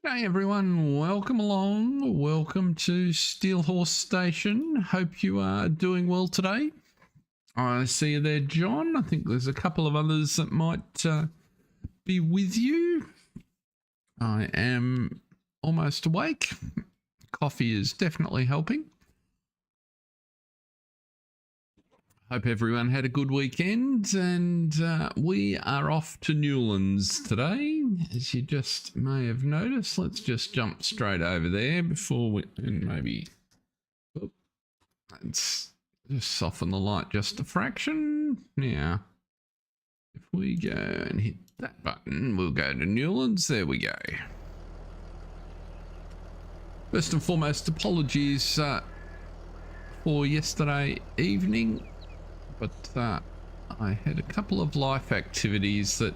Hey everyone, welcome along. Welcome to Steel Horse Station. Hope you are doing well today. I see you there, John. I think there's a couple of others that might be with you. I am almost awake. Coffee is definitely helping. Hope everyone had a good weekend, and we are off to Newlands today, as you just may have noticed. Let's just jump straight over there before we, and maybe, let's just soften the light just a fraction. Now, if we go and hit that button, we'll go to Newlands. There we go. First and foremost, apologies for yesterday evening. But I had a couple of life activities that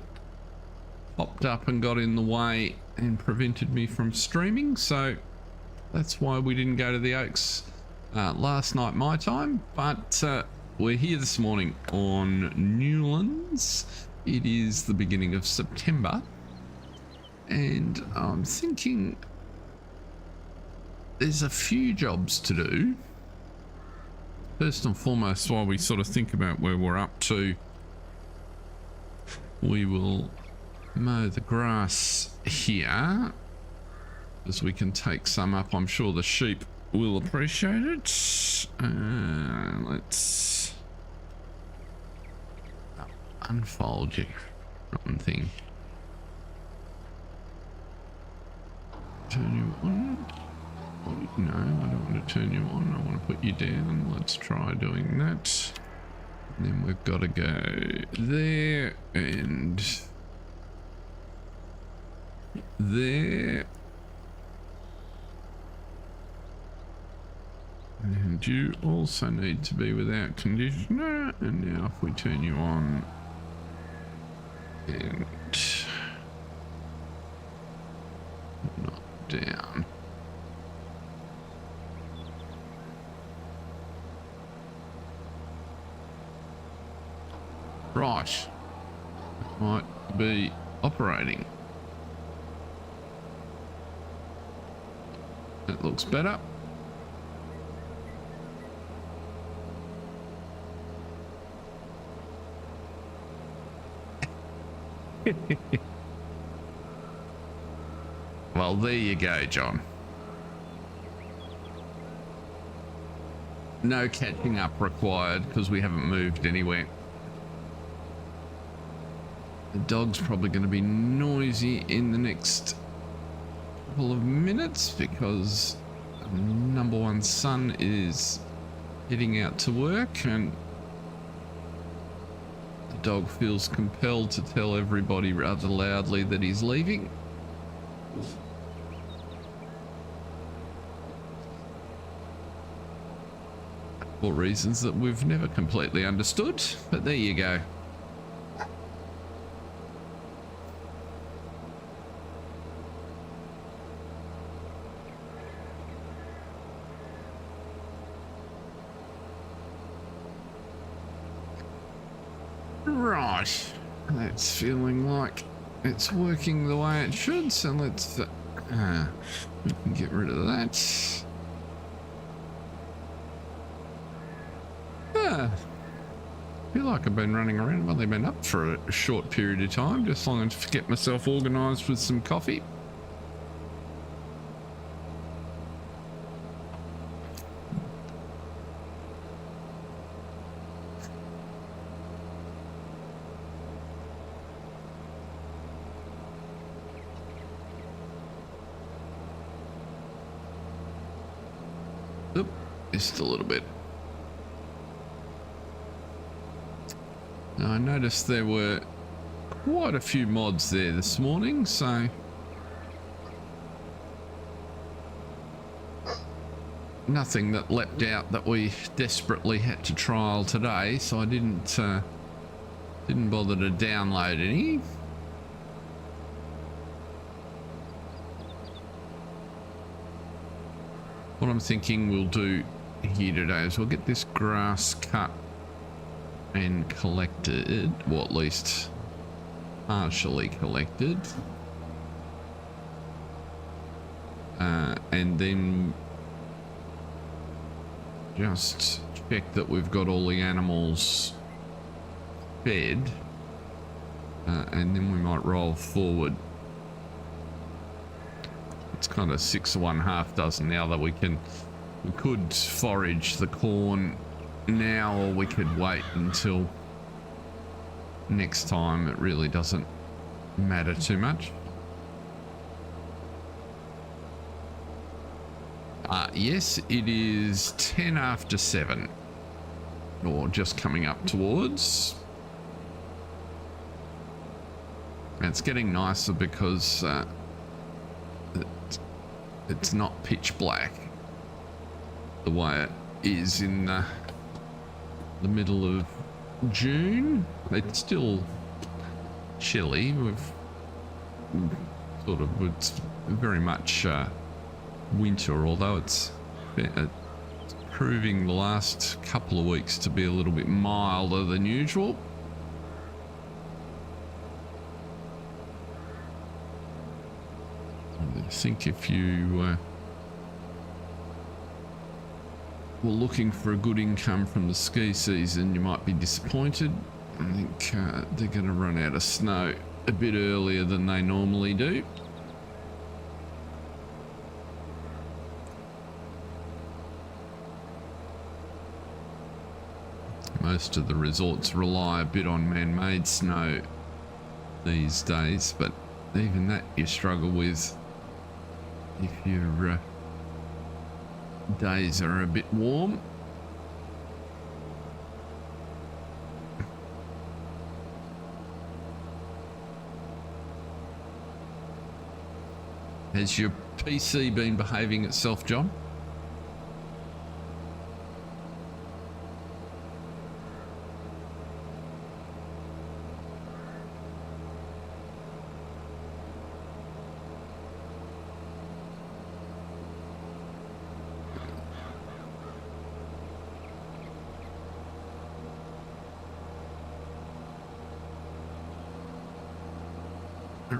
popped up and got in the way and prevented me from streaming. So that's why we didn't go to the Oaks last night, my time. But we're here this morning on Newlands. It is the beginning of September. And I'm thinking there's a few jobs to do. First and foremost, while we sort of think about where we're up to, we will mow the grass here, as we can take some up. I'm sure the sheep will appreciate it. Let's unfold you. One thing. Turn you on. No, I don't want to turn you on. I want to put you down. Let's try doing that. And then we've got to go there and there. And you also need to be without conditioner. And now if we turn you on and not down. Right, might be operating. That looks better. Well, there you go, John. No catching up required because we haven't moved anywhere. The dog's probably going to be noisy in the next couple of minutes because number one son is heading out to work, and the dog feels compelled to tell everybody rather loudly that he's leaving. For reasons that we've never completely understood, but there you go. Right, that's feeling like it's working the way it should, so let's we can get rid of that. I feel like I've been running around. I've only been up for a short period of time, just long enough to get myself organised with some coffee. Oop, just a little bit. Now, I noticed there were quite a few mods there this morning, so nothing that leapt out that we desperately had to trial today, so I didn't bother to download any. What I'm thinking we'll do here today is we'll get this grass cut and collected, or at least partially collected. and then just check that we've got all the animals fed, and then we might roll forward. It's kind of 6 of one, half dozen the other. We could forage the corn now, or we could wait until next time. It really doesn't matter too much. Yes, it is 10 after 7, or just coming up towards. And it's getting nicer because it's not pitch black the way it is in the middle of June. It's still chilly. It's very much winter, although it's proving the last couple of weeks to be a little bit milder than usual. I think if you were looking for a good income from the ski season, you might be disappointed. I think they're going to run out of snow a bit earlier than they normally do. Most of the resorts rely a bit on man-made snow these days, but even that you struggle with if your days are a bit warm. Has your PC been behaving itself, John?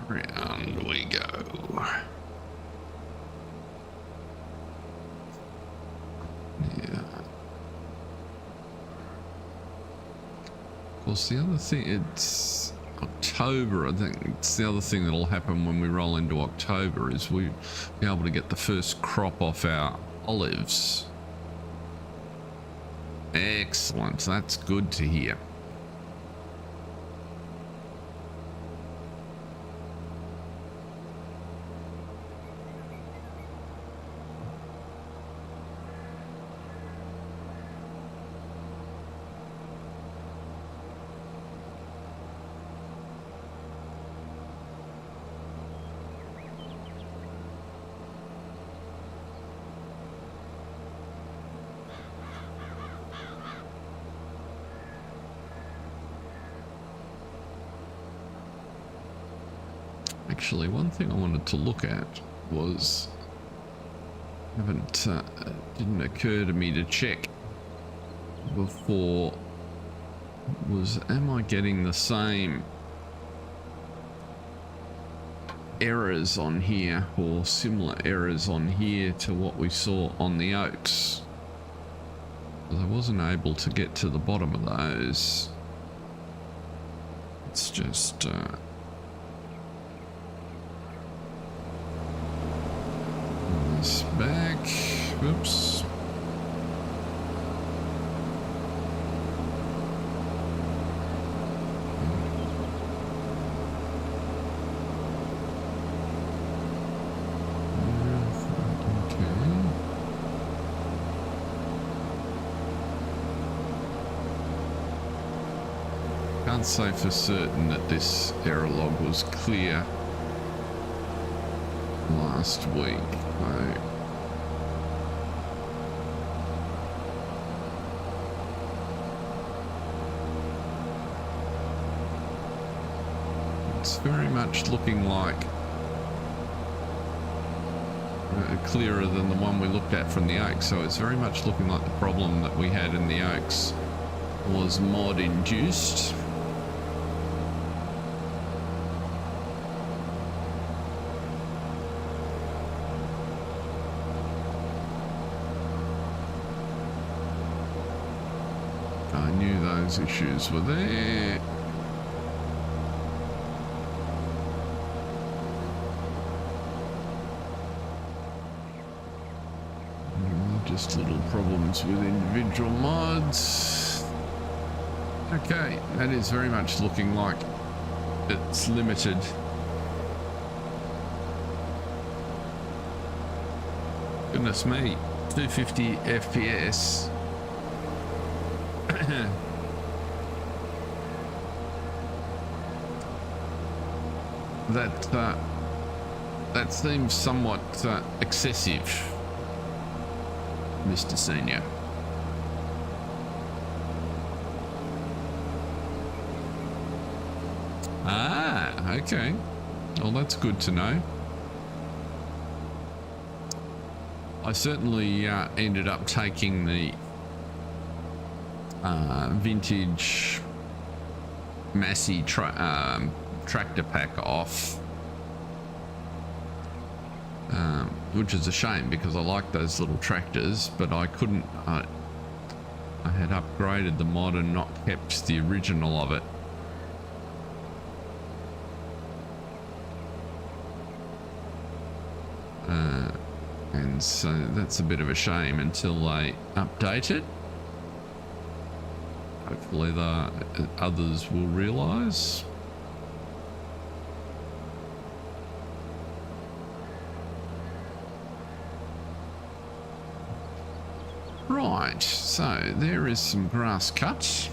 Around we go. Yeah. Of course, the other thing, it's October. I think it's the other thing that'll happen when we roll into October is we'll be able to get the first crop off our olives. Excellent. That's good to hear. Actually, one thing I wanted to look at was, didn't occur to me to check before, was am I getting the same errors on here or similar errors on here to what we saw on the oaks? Because I wasn't able to get to the bottom of those. It's just back. Oops. Can't say for certain that this error log was clear last week. It's very much looking like clearer than the one we looked at from the Oaks, so it's very much looking like the problem that we had in the Oaks was mod induced. I knew those issues were there. Just little problems with individual mods. Okay, that is very much looking like it's limited. Goodness me, 250 FPS. That seems somewhat excessive, Mr. Senior. Ah, okay. Well, that's good to know. I certainly ended up taking the vintage Massey tractor pack off, which is a shame because I like those little tractors, but I couldn't. I had upgraded the mod and not kept the original of it. And so that's a bit of a shame until they update it. Hopefully the others will realise. Right, so there is some grass cuts.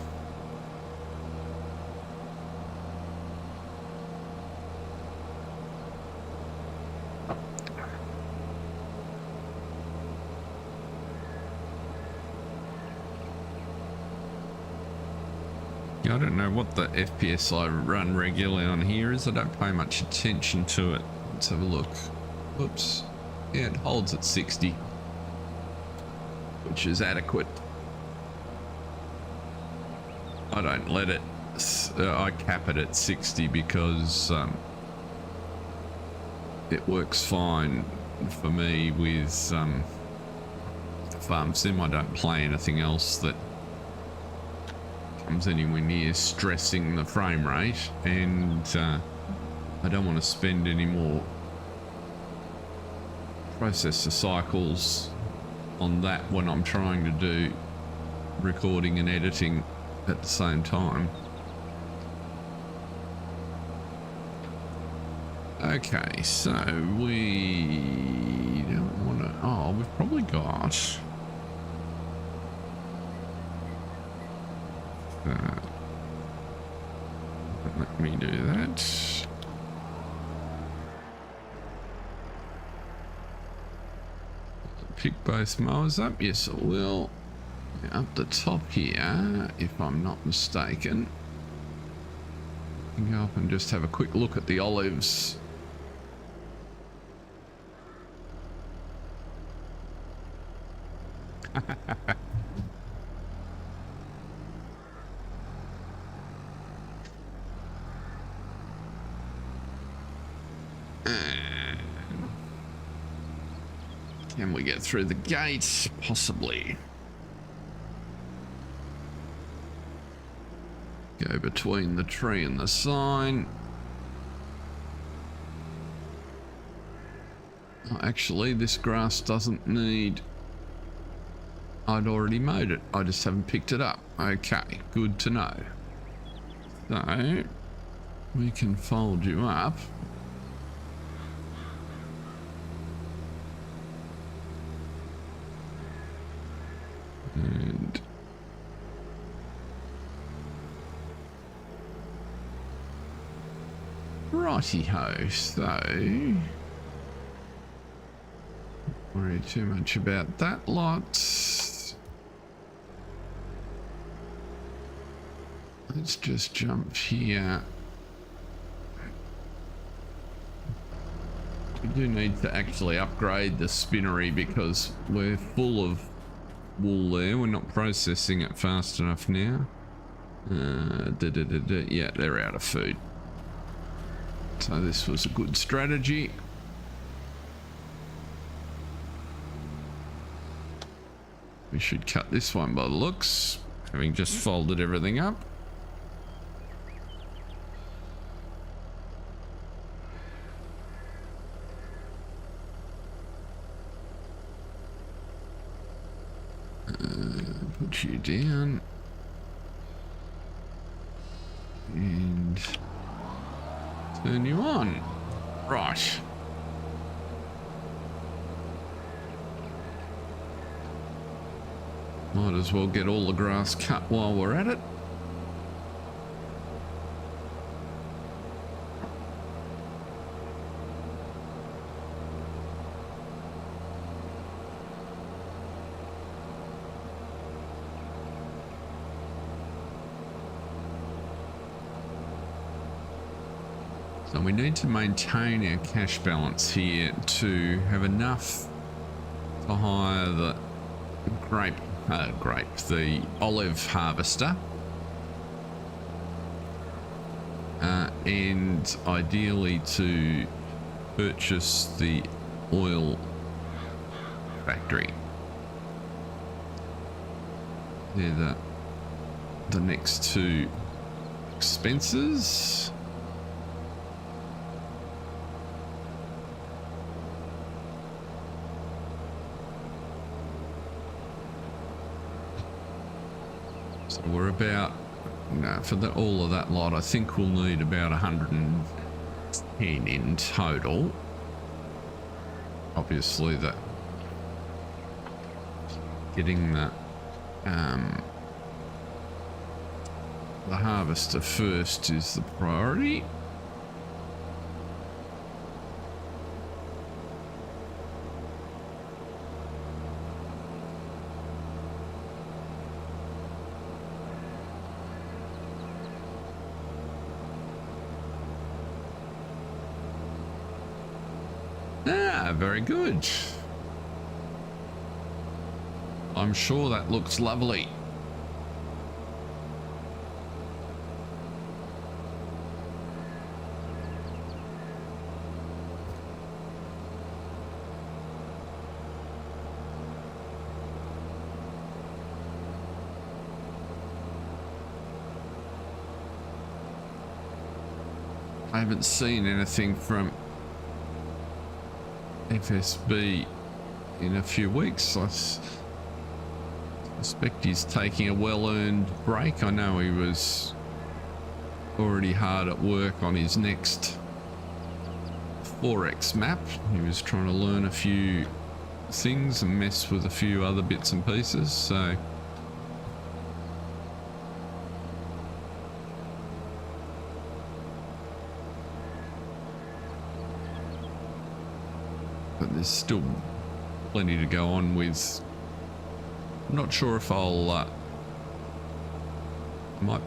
I don't know what the FPS I run regularly on here is. I don't pay much attention to it. Let's have a look. Whoops. Yeah, it holds at 60, which is adequate. I don't let it. I cap it at 60 because it works fine for me with Farm Sim. I don't play anything else that comes anywhere near stressing the frame rate, and I don't want to spend any more processor cycles on that when I'm trying to do recording and editing at the same time. Okay, so we don't want to. Oh, we've probably got. Let me do that. Pick both mowers up. Yes, I will. Up the top here, if I'm not mistaken. You can go up and just have a quick look at the olives. Can we get through the gate? Possibly. Go between the tree and the sign. Oh, actually, this grass doesn't need... I'd already mowed it. I just haven't picked it up. Okay, good to know. So, we can fold you up. And righty-ho, so don't worry too much about that lot. Let's just jump here. We do need to actually upgrade the spinnery because we're full of wool there. We're not processing it fast enough now. Yeah, they're out of food. So this was a good strategy. We should cut this one by the looks. having just folded everything up. Put you down and turn you on. Right. Might as well get all the grass cut while we're at it. So we need to maintain our cash balance here to have enough to hire the the olive harvester, and ideally to purchase the oil factory. They're the next two expenses. So we're about, for all of that lot, I think we'll need about 110 in total. Obviously, getting the harvester first is the priority. Very good. I'm sure that looks lovely. I haven't seen anything from FSB in a few weeks. I suspect he's taking a well-earned break. I know he was already hard at work on his next Forex map. He was trying to learn a few things and mess with a few other bits and pieces, so but there's still plenty to go on with. I'm not sure if I might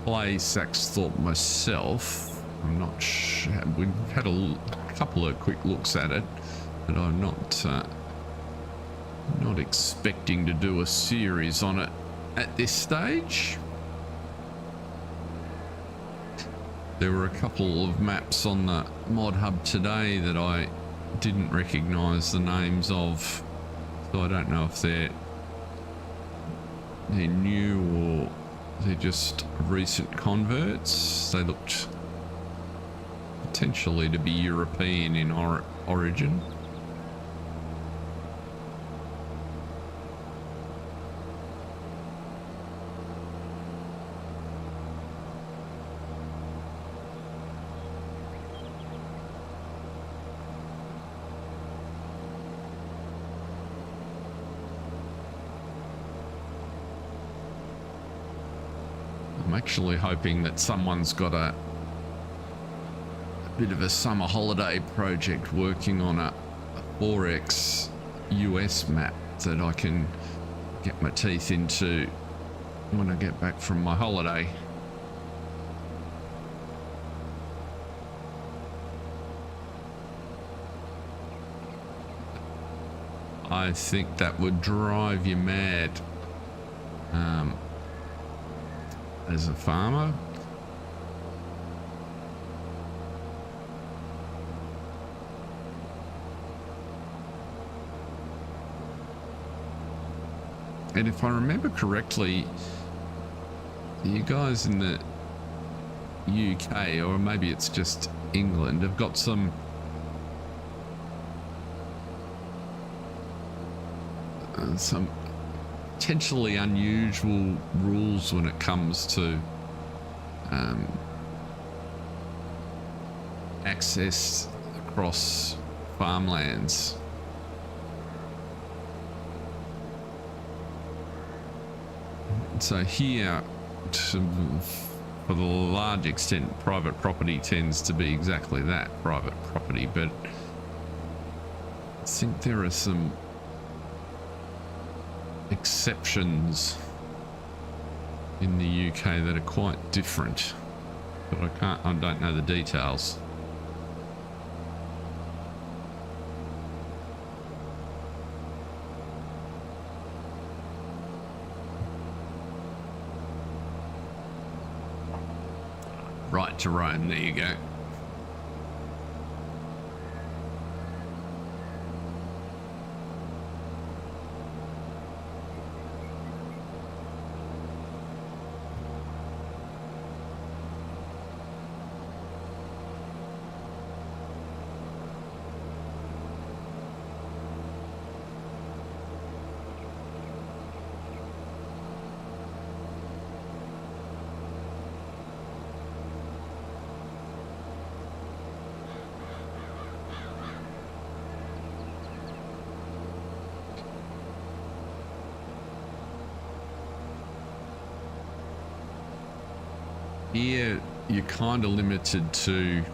play Saxthorpe myself. I'm not sure. We've had a couple of quick looks at it, but I'm not expecting to do a series on it at this stage. There were a couple of maps on the ModHub today that I didn't recognize the names of, so I don't know if they're new or they're just recent converts. They looked potentially to be European in origin. I'm actually hoping that someone's got a bit of a summer holiday project working on a 4x US map that I can get my teeth into when I get back from my holiday. I think that would drive you mad as a farmer. And if I remember correctly, you guys in the UK, or maybe it's just England, have got some potentially unusual rules when it comes to access across farmlands. So here, for the large extent, private property tends to be exactly that, private property, but I think there are some exceptions in the UK that are quite different, but I don't know the details. Right to roam, there you go. Here, you're kind of limited to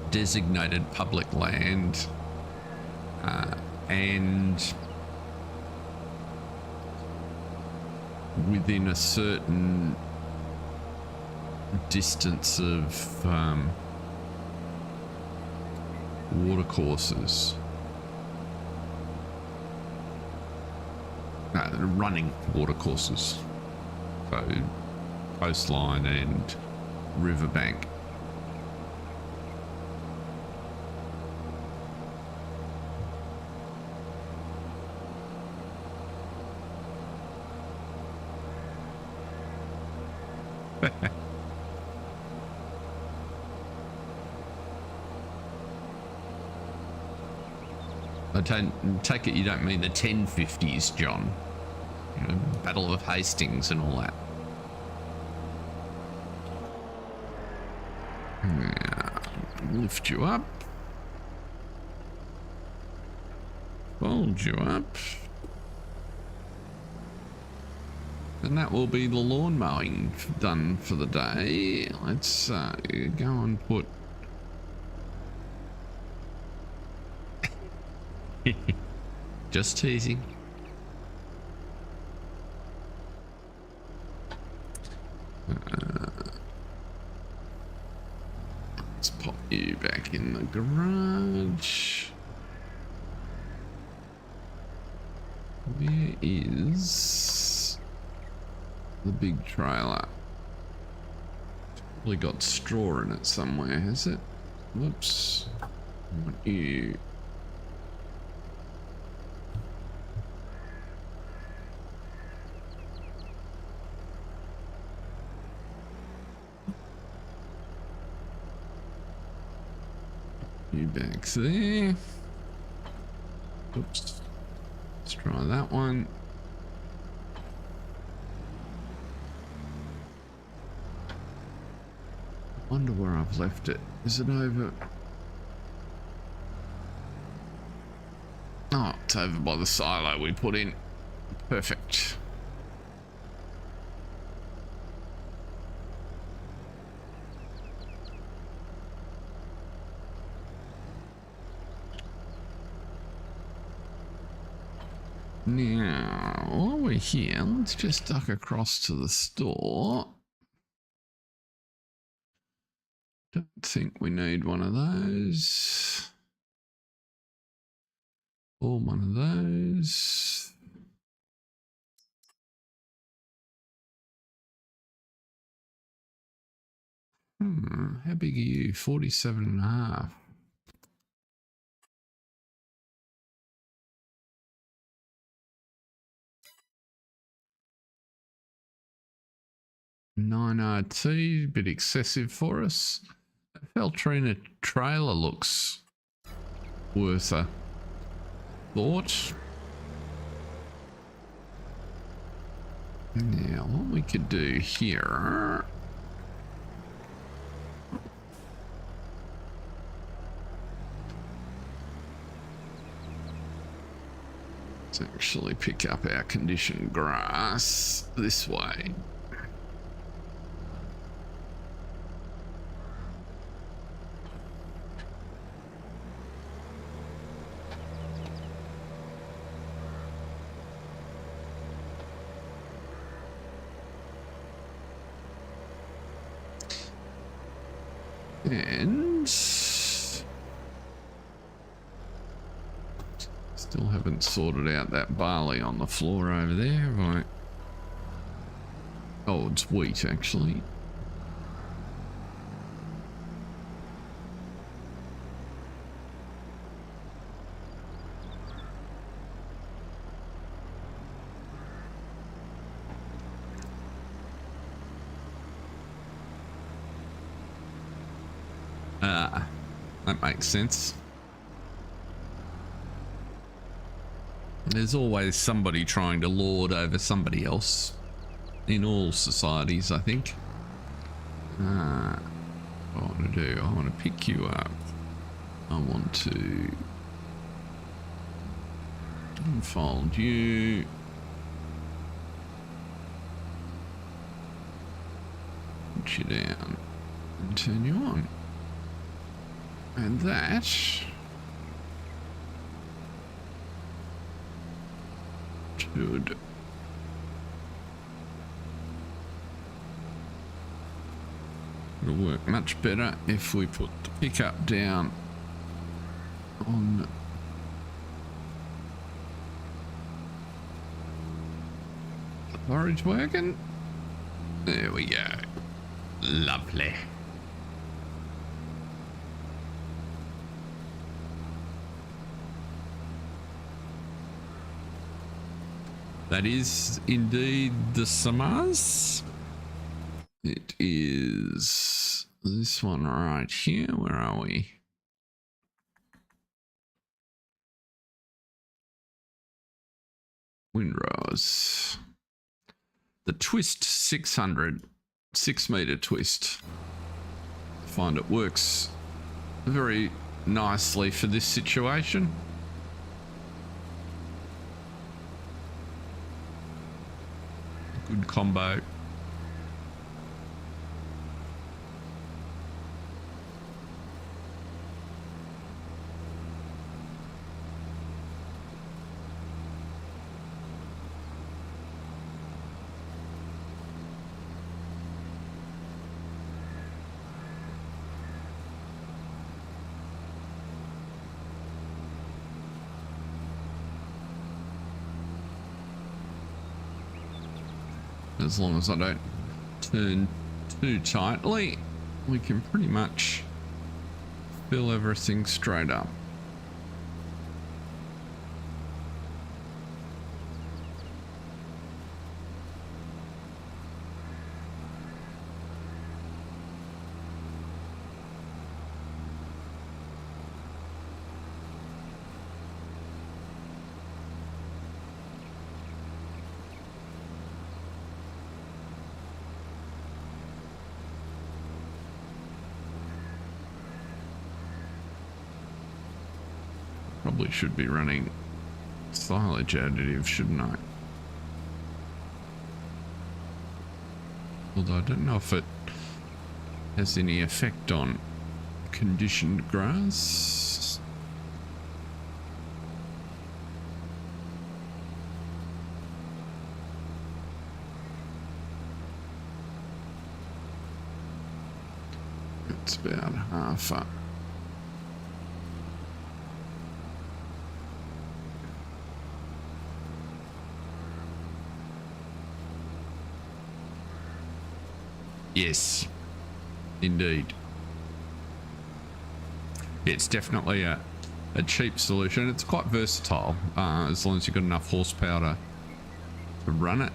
designated public land and within a certain distance of watercourses. Running watercourses, so coastline and riverbank. I take it you don't mean the 1050s, John. You know, Battle of Hastings and all that. Yeah, lift you up. Fold you up. And that will be the lawn mowing done for the day. Let's go and put... Just teasing. Let's pop you back in the garage. Where is the big trailer? It's probably got straw in it somewhere, has it? Whoops. I want you. You back there. Oops. Let's try that one. I wonder where I've left it. Is it over? Oh, it's over by the silo we put in. Perfect. Now, while we're here, let's just duck across to the store. Don't think we need one of those. Or one of those. How big are you? 47.5. 9RT, a bit excessive for us. A Feltrina trailer looks worth a thought. Now, what we could do here... let's actually pick up our conditioned grass this way. And still haven't sorted out that barley on the floor over there, have I? Oh, it's wheat actually. That makes sense. There's always somebody trying to lord over somebody else in all societies, I think. What I want to do, I want to pick you up. I want to unfold you. Put you down and turn you on. And that should it'll work much better if we put the pickup down on the forage wagon. There we go. Lovely. That is indeed the Samaz. It is this one right here. Where are we? Windrose. The twist 600, 6-meter twist. I find it works very nicely for this situation. Good combo. As long as I don't turn too tightly, we can pretty much fill everything straight up. Probably should be running silage additive, shouldn't I? Although I don't know if it has any effect on conditioned grass. It's about half up. Yes, indeed. It's definitely a cheap solution. It's quite versatile as long as you've got enough horsepower to run it.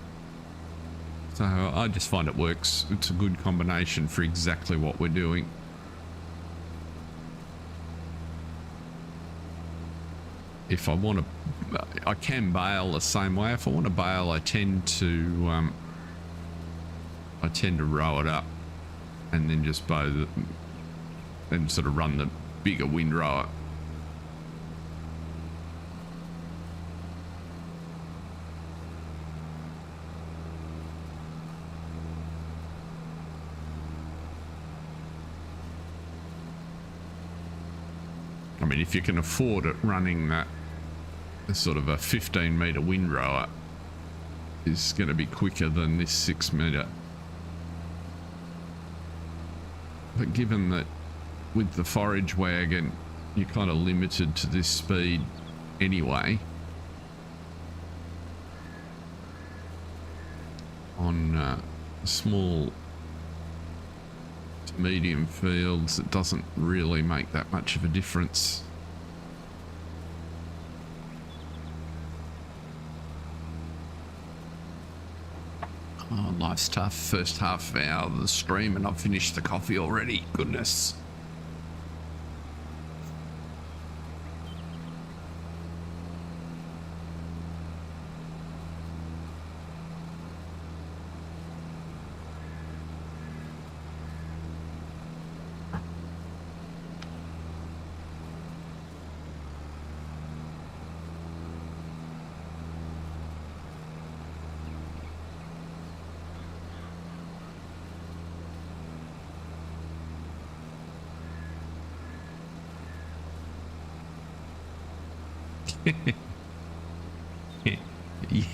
So I just find it works. It's a good combination for exactly what we're doing. If I want to, I can bale the same way. If I want to bale, I tend to row it up and then just bow the, and sort of run the bigger windrower. I mean, if you can afford it, running that sort of a 15-meter windrower is going to be quicker than this 6-meter. But given that with the forage wagon, you're kind of limited to this speed anyway, on small to medium fields, it doesn't really make that much of a difference. Oh, life's tough. First half hour of the stream and I've finished the coffee already. Goodness.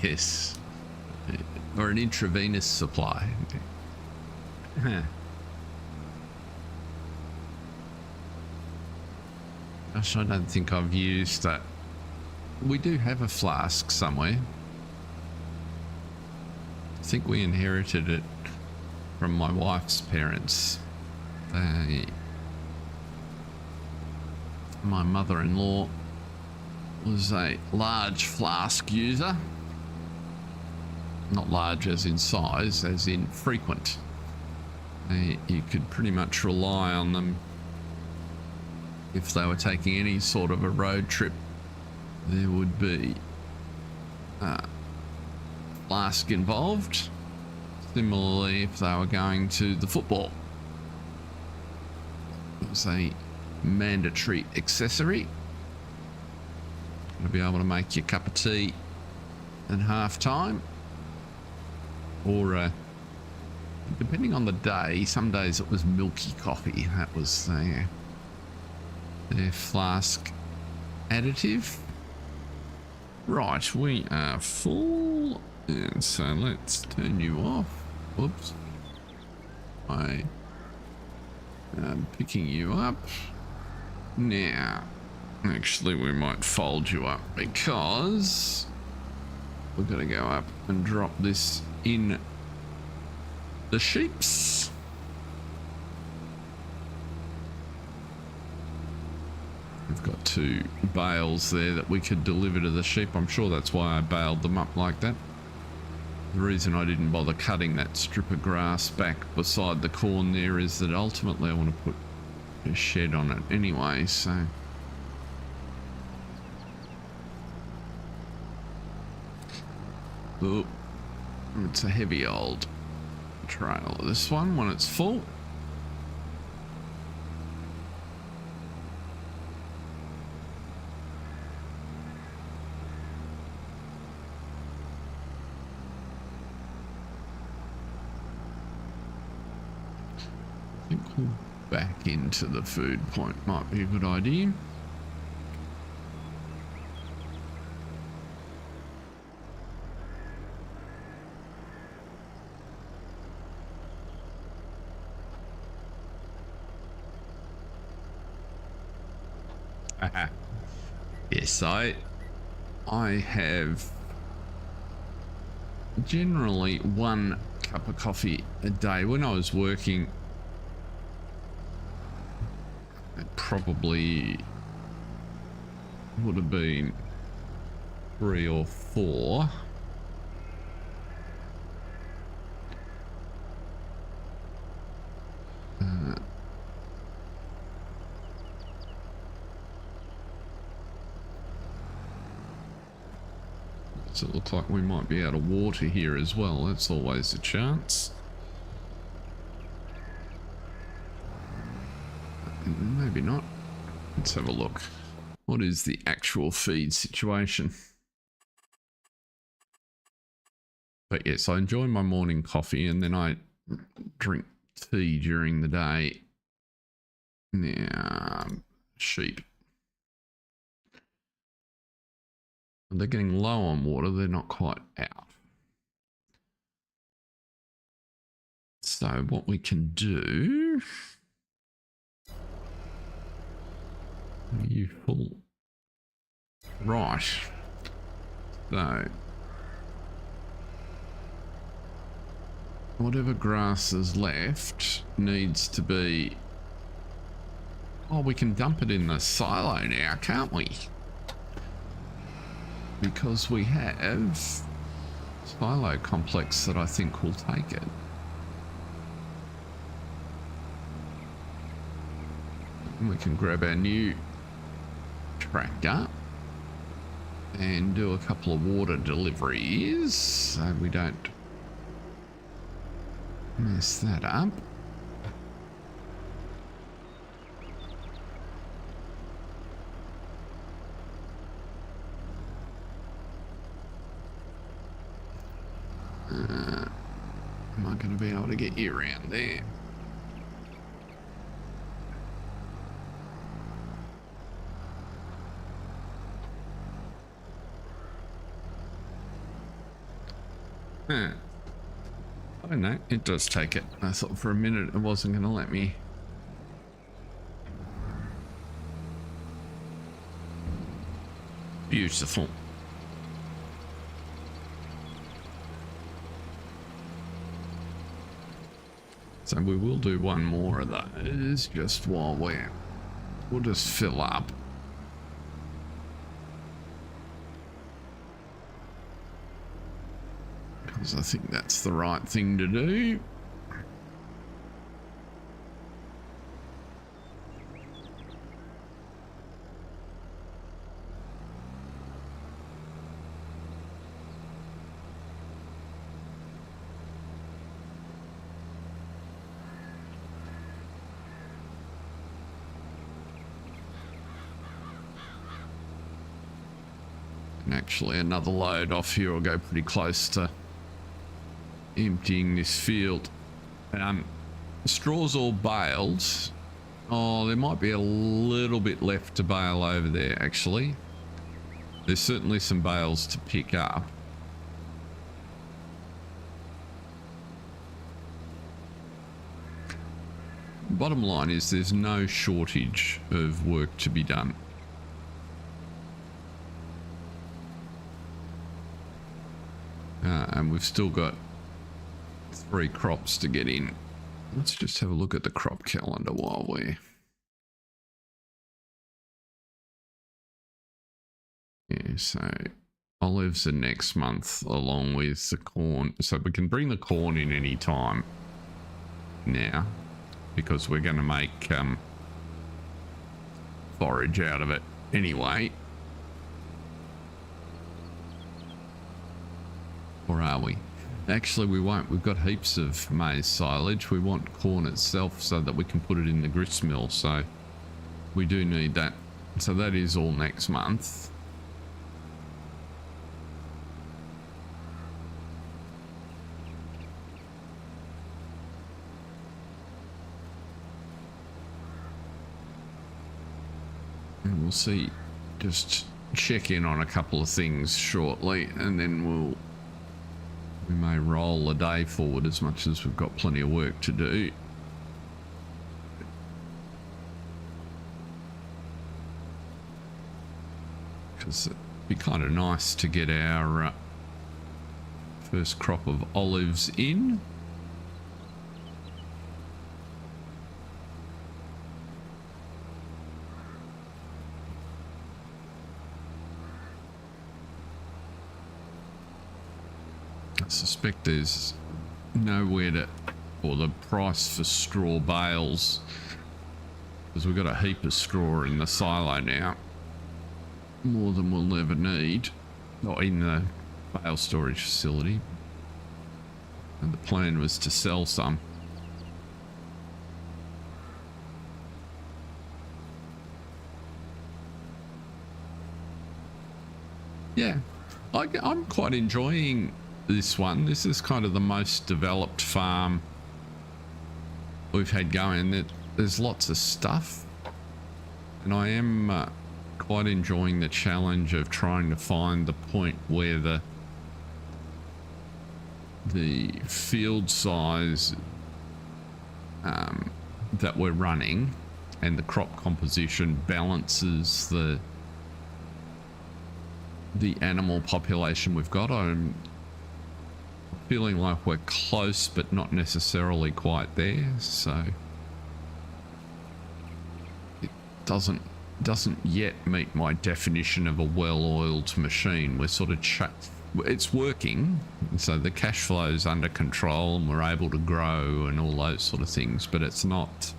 Yes, or an intravenous supply. Gosh, I don't think I've used that. We do have a flask somewhere. I think we inherited it from my wife's parents. My mother-in-law was a large flask user. Not large as in size, as in frequent. You could pretty much rely on them if they were taking any sort of a road trip. There would be a flask involved. Similarly, if they were going to the football, it was a mandatory accessory. To be able to make your cup of tea at half time, or depending on the day, some days it was milky coffee. That was their flask additive. Right, we are full, and so let's turn you off. Oops, I am picking you up now. Actually, we might fold you up because we're going to go up and drop this in the sheeps. We've got 2 bales there that we could deliver to the sheep. I'm sure that's why I baled them up like that. The reason I didn't bother cutting that strip of grass back beside the corn there is that ultimately I want to put a shed on it anyway, so... Oh, it's a heavy old trailer, this one, when it's full. I think we'll back into the food point might be a good idea. Yes, I have generally 1 cup of coffee a day. When I was working, it probably would have been 3 or 4. Does it look like we might be out of water here as well? That's always a chance. Maybe not. Let's have a look. What is the actual feed situation? But yes, I enjoy my morning coffee and then I drink tea during the day. Now, sheep. They're getting low on water. They're not quite out. So what we can do... Are you full? Right. So... whatever grass is left needs to be... Oh, we can dump it in the silo now, can't we? Because we have silo complex that I think will take it. And we can grab our new tractor and do a couple of water deliveries so we don't mess that up. Am I going to be able to get you around there? Huh. I don't know, it does take it. I thought for a minute it wasn't going to let me. Beautiful. So we will do one more of those just while we'll just fill up. Because I think that's the right thing to do. And actually another load off here will go pretty close to emptying this field. Straw's all baled. Oh, there might be a little bit left to bale over there actually. There's certainly some bales to pick up. Bottom line is there's no shortage of work to be done. And we've still got 3 crops to get in. Let's just have a look at the crop calendar while we're... Yeah, so olives are next month along with the corn. So we can bring the corn in any time now because we're going to make forage out of it anyway. Or are we? Actually, we won't. We've got heaps of maize silage. We want corn itself so that we can put it in the grist mill. So we do need that. So that is all next month. And we'll see. Just check in on a couple of things shortly and then we may roll a day forward as much as we've got plenty of work to do. Because it'd be kind of nice to get our first crop of olives in. I suspect there's nowhere to, or the price for straw bales, because we've got a heap of straw in the silo now, more than we'll ever need, or in the bale storage facility, and the plan was to sell some. Yeah, I'm quite enjoying this one. This is kind of the most developed farm we've had going. There's lots of stuff, and I am quite enjoying the challenge of trying to find the point where the field size that we're running and the crop composition balances the animal population we've got. I'm feeling like we're close, but not necessarily quite there. So it doesn't yet meet my definition of a well-oiled machine. We're sort of it's working, so the cash flow is under control and we're able to grow and all those sort of things, but it's not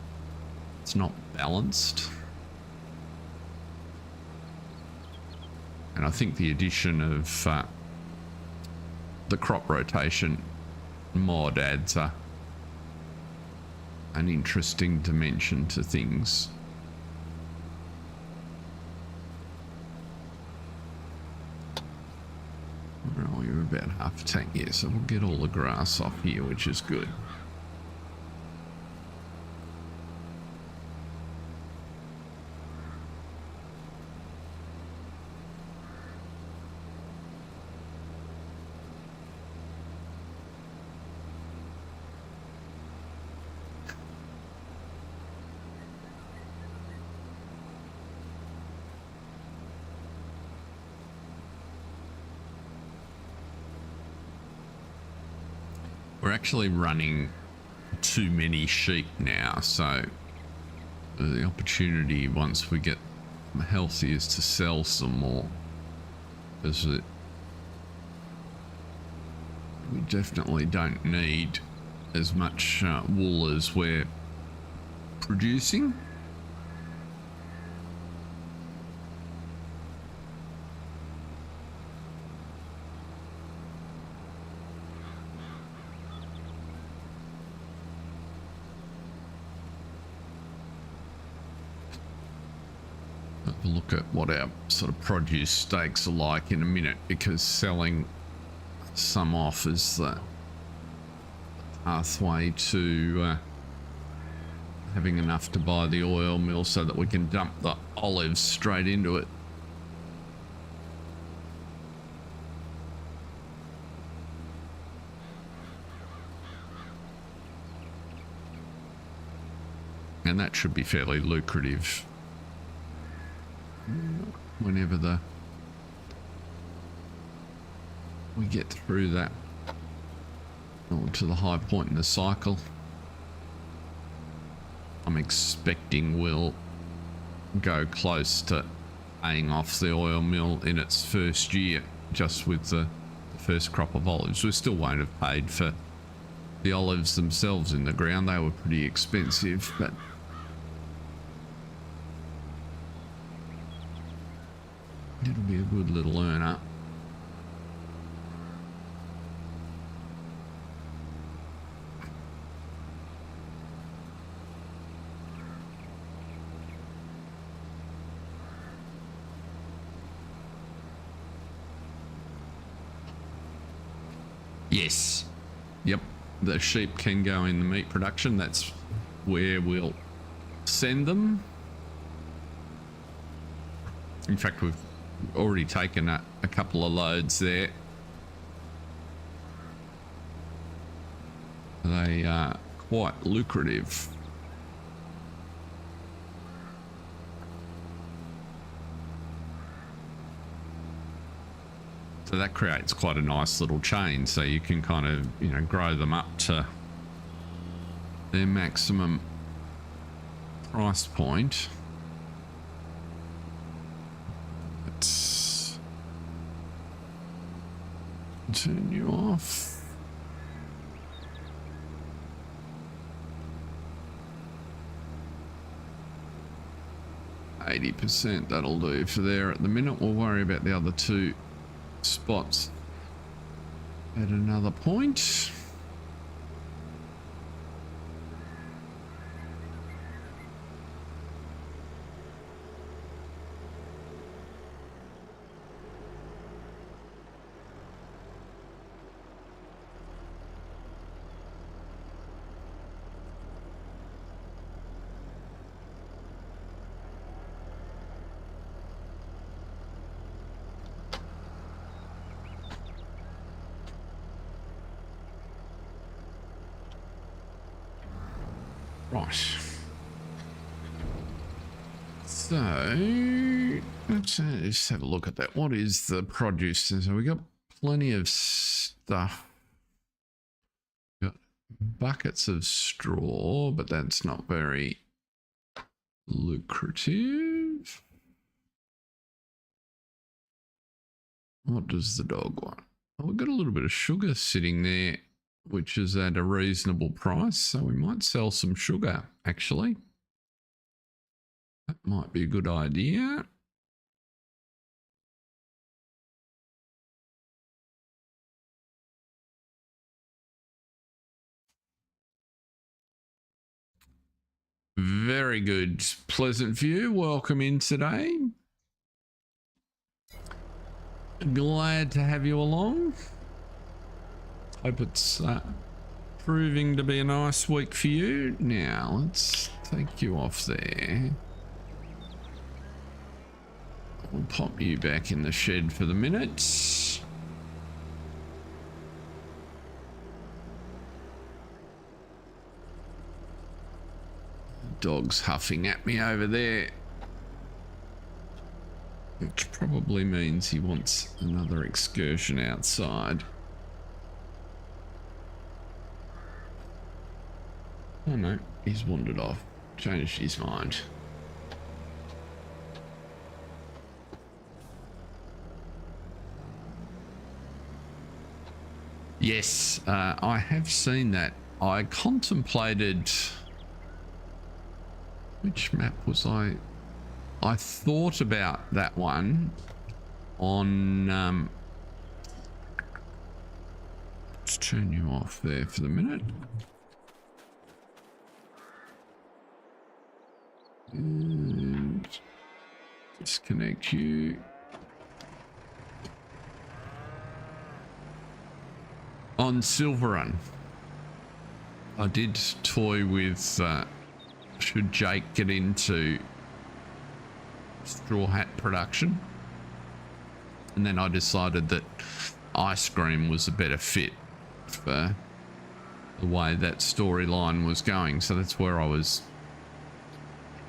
balanced. And I think the addition of the crop rotation mod adds an interesting dimension to things. Well, you're about half a tank here, so we'll get all the grass off here, which is good. We're actually running too many sheep now, so the opportunity once we get healthy is to sell some more, because we definitely don't need as much wool as we're producing. Look at what our sort of produce stakes are like in a minute, because selling some off is the pathway to having enough to buy the oil mill so that we can dump the olives straight into it. And that should be fairly lucrative whenever we get through that, or to the high point in the cycle. I'm expecting we'll go close to paying off the oil mill in its first year, just with the first crop of olives. We still won't have paid for the olives themselves in the ground. They were pretty expensive, but it'll be a good little earner. Yes. Yep. The sheep can go in the meat production. That's where we'll send them. In fact, we've already taken a couple of loads there. They are quite lucrative. So that creates quite a nice little chain, so you can kind of, you know, grow them up to their maximum price point. Let's turn you off. %, that'll do for there at the minute. We'll worry about the other two spots at another point. Right. So let's just have a look at that. What is the produce? So we got plenty of stuff. Got buckets of straw, but that's not very lucrative. What does the dog want? Oh, we've got a little bit of sugar sitting there, which is at a reasonable price. So we might sell some sugar, actually. That might be a good idea. Very good. Pleasant View, welcome in today. Glad to have you along. Hope it's proving to be a nice week for you. Now, let's take you off there. We'll pop you back in the shed for the minute. Dog's huffing at me over there, which probably means he wants another excursion outside. Oh no, he's wandered off, changed his mind. Yes, I have seen that. I contemplated... Which map was I thought about that one on... let's turn you off there for the minute. And disconnect you. On Silver Run, I did toy with should Jake get into straw hat production, and then I decided that ice cream was a better fit for the way that storyline was going, so that's where I was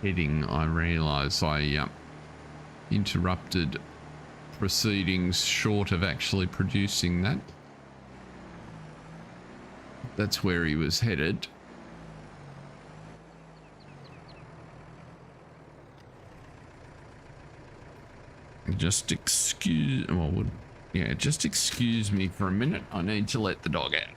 heading. I realised I interrupted proceedings short of actually producing that. That's where he was headed. Just excuse, well, yeah, just excuse me for a minute. I need to let the dog out.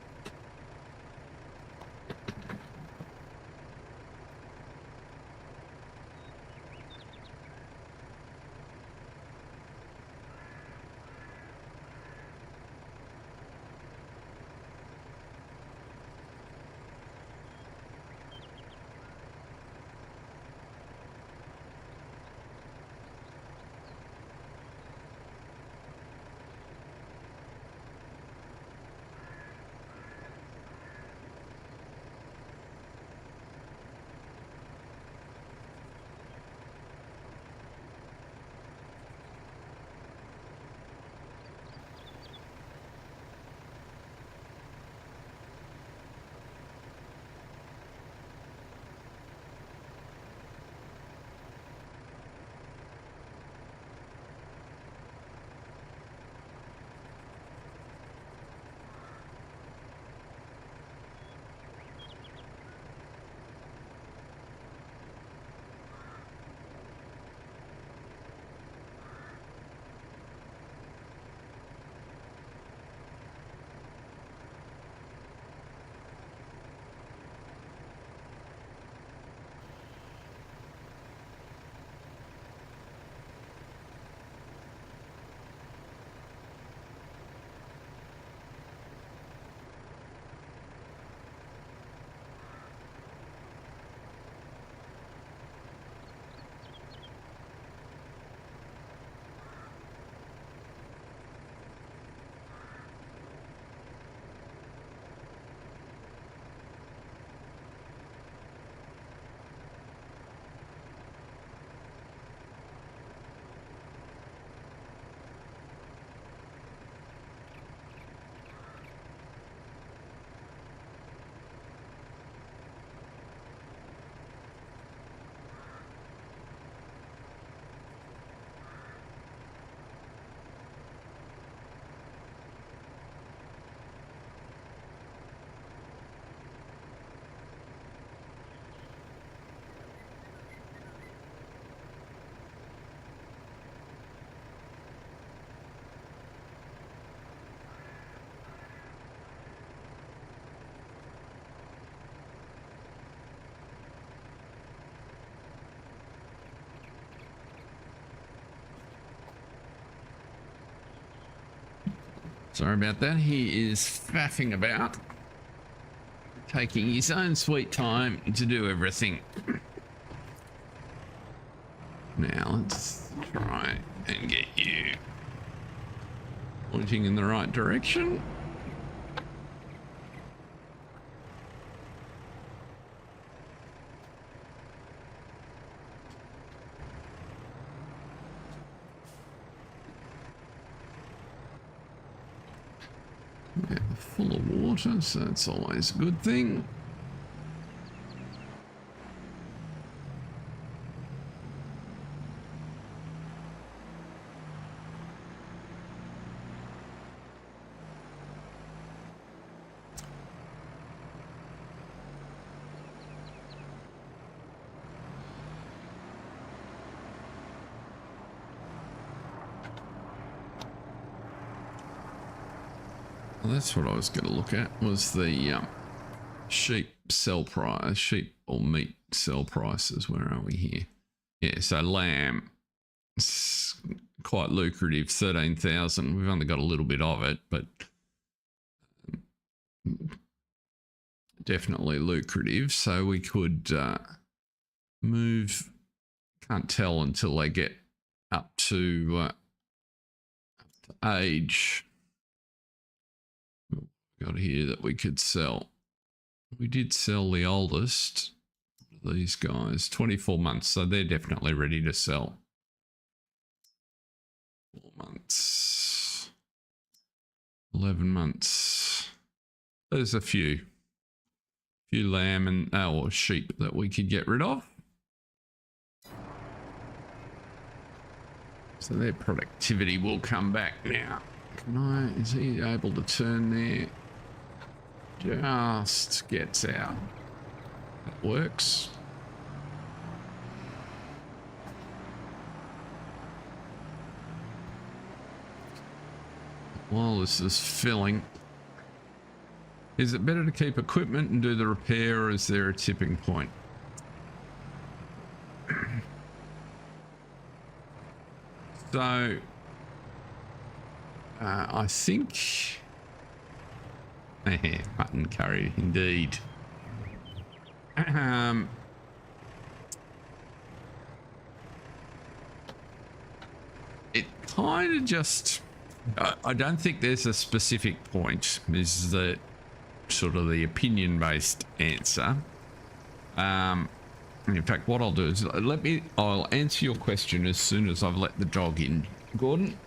Sorry about that. He is faffing about, taking his own sweet time to do everything. Now let's try and get you pointing in the right direction. Yeah, full of water, so that's always a good thing. Well, that's what I was going to look at, was the sheep sell price, sheep or meat sell prices. Where are we here? Yeah, so lamb, it's quite lucrative, 13,000. We've only got a little bit of it, but definitely lucrative. So we could move, can't tell until they get up to age. Got here that we could sell. We did sell the oldest, these guys, 24 months, so they're definitely ready to sell. 4 months, 11 months. There's a few lamb and or sheep that we could get rid of. So their productivity will come back now. Is he able to turn there? Just gets out. That works. While this is filling, is it better to keep equipment and do the repair, or is there a tipping point? So I think mutton curry indeed. It kind of just I don't think there's a specific point. This is the sort of the opinion based answer. In fact, what I'll do is I'll answer your question as soon as I've let the dog in. Gordon?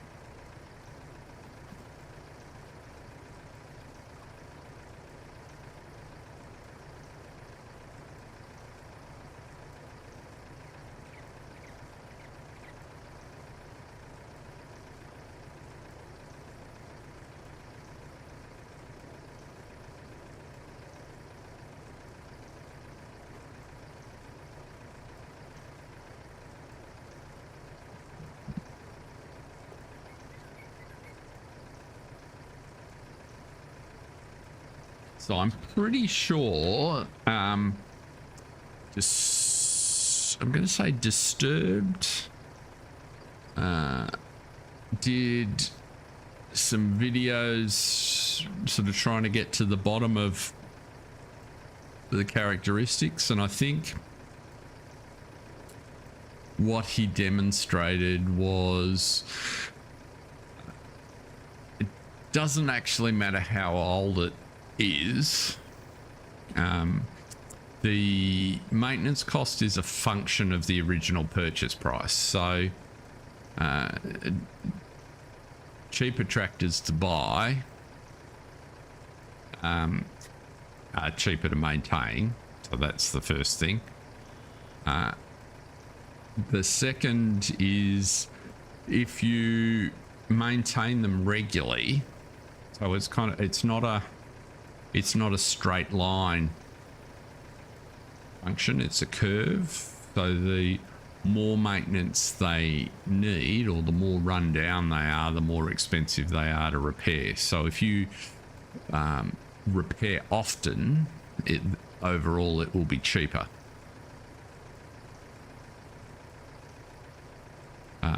So I'm pretty sure, I'm going to say Disturbed did some videos sort of trying to get to the bottom of the characteristics, and I think what he demonstrated was it doesn't actually matter how old it is. The maintenance cost is a function of the original purchase price. So cheaper tractors to buy are cheaper to maintain. So that's the first thing. The second is if you maintain them regularly. So it's not a straight line function, it's a curve. So the more maintenance they need, or the more run down they are, the more expensive they are to repair. So if you repair often, overall it will be cheaper.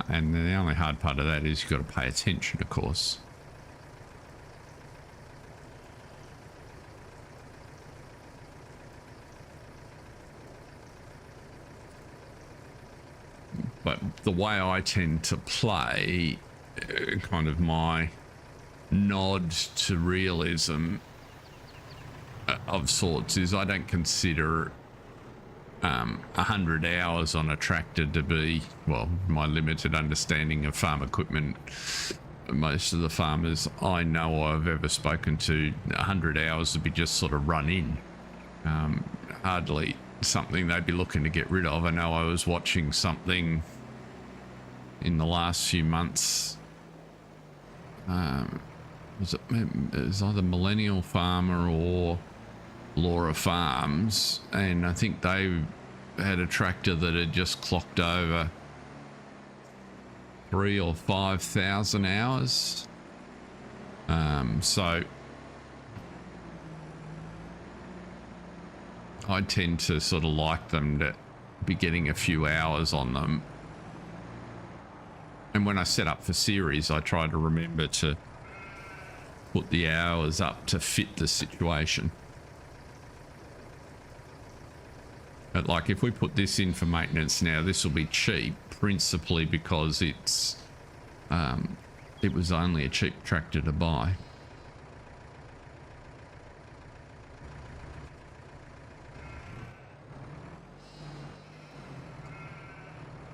And the only hard part of that is you've got to pay attention, of course. the way I tend to play, kind of my nod to realism of sorts, is I don't consider 100 hours on a tractor to be, well, my limited understanding of farm equipment. Most of the farmers I know I've ever spoken to, 100 hours would be just sort of run in. Hardly something they'd be looking to get rid of. I know I was watching something in the last few months. It was either Millennial Farmer or Laura Farms, and I think they had a tractor that had just clocked over 3,000 or 5,000 hours. So I tend to sort of like them to be getting a few hours on them. And when I set up for series, I try to remember to put the hours up to fit the situation. But like if we put this in for maintenance now, this will be cheap, principally because it's it was only a cheap tractor to buy.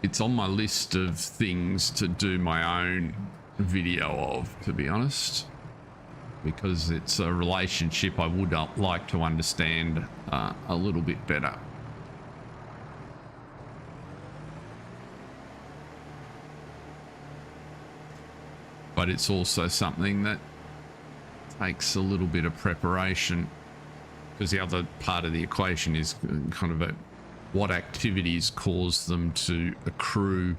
It's on my list of things to do my own video of, to be honest, because it's a relationship I would like to understand a little bit better. But it's also something that takes a little bit of preparation, because the other part of the equation is kind of what activities cause them to accrue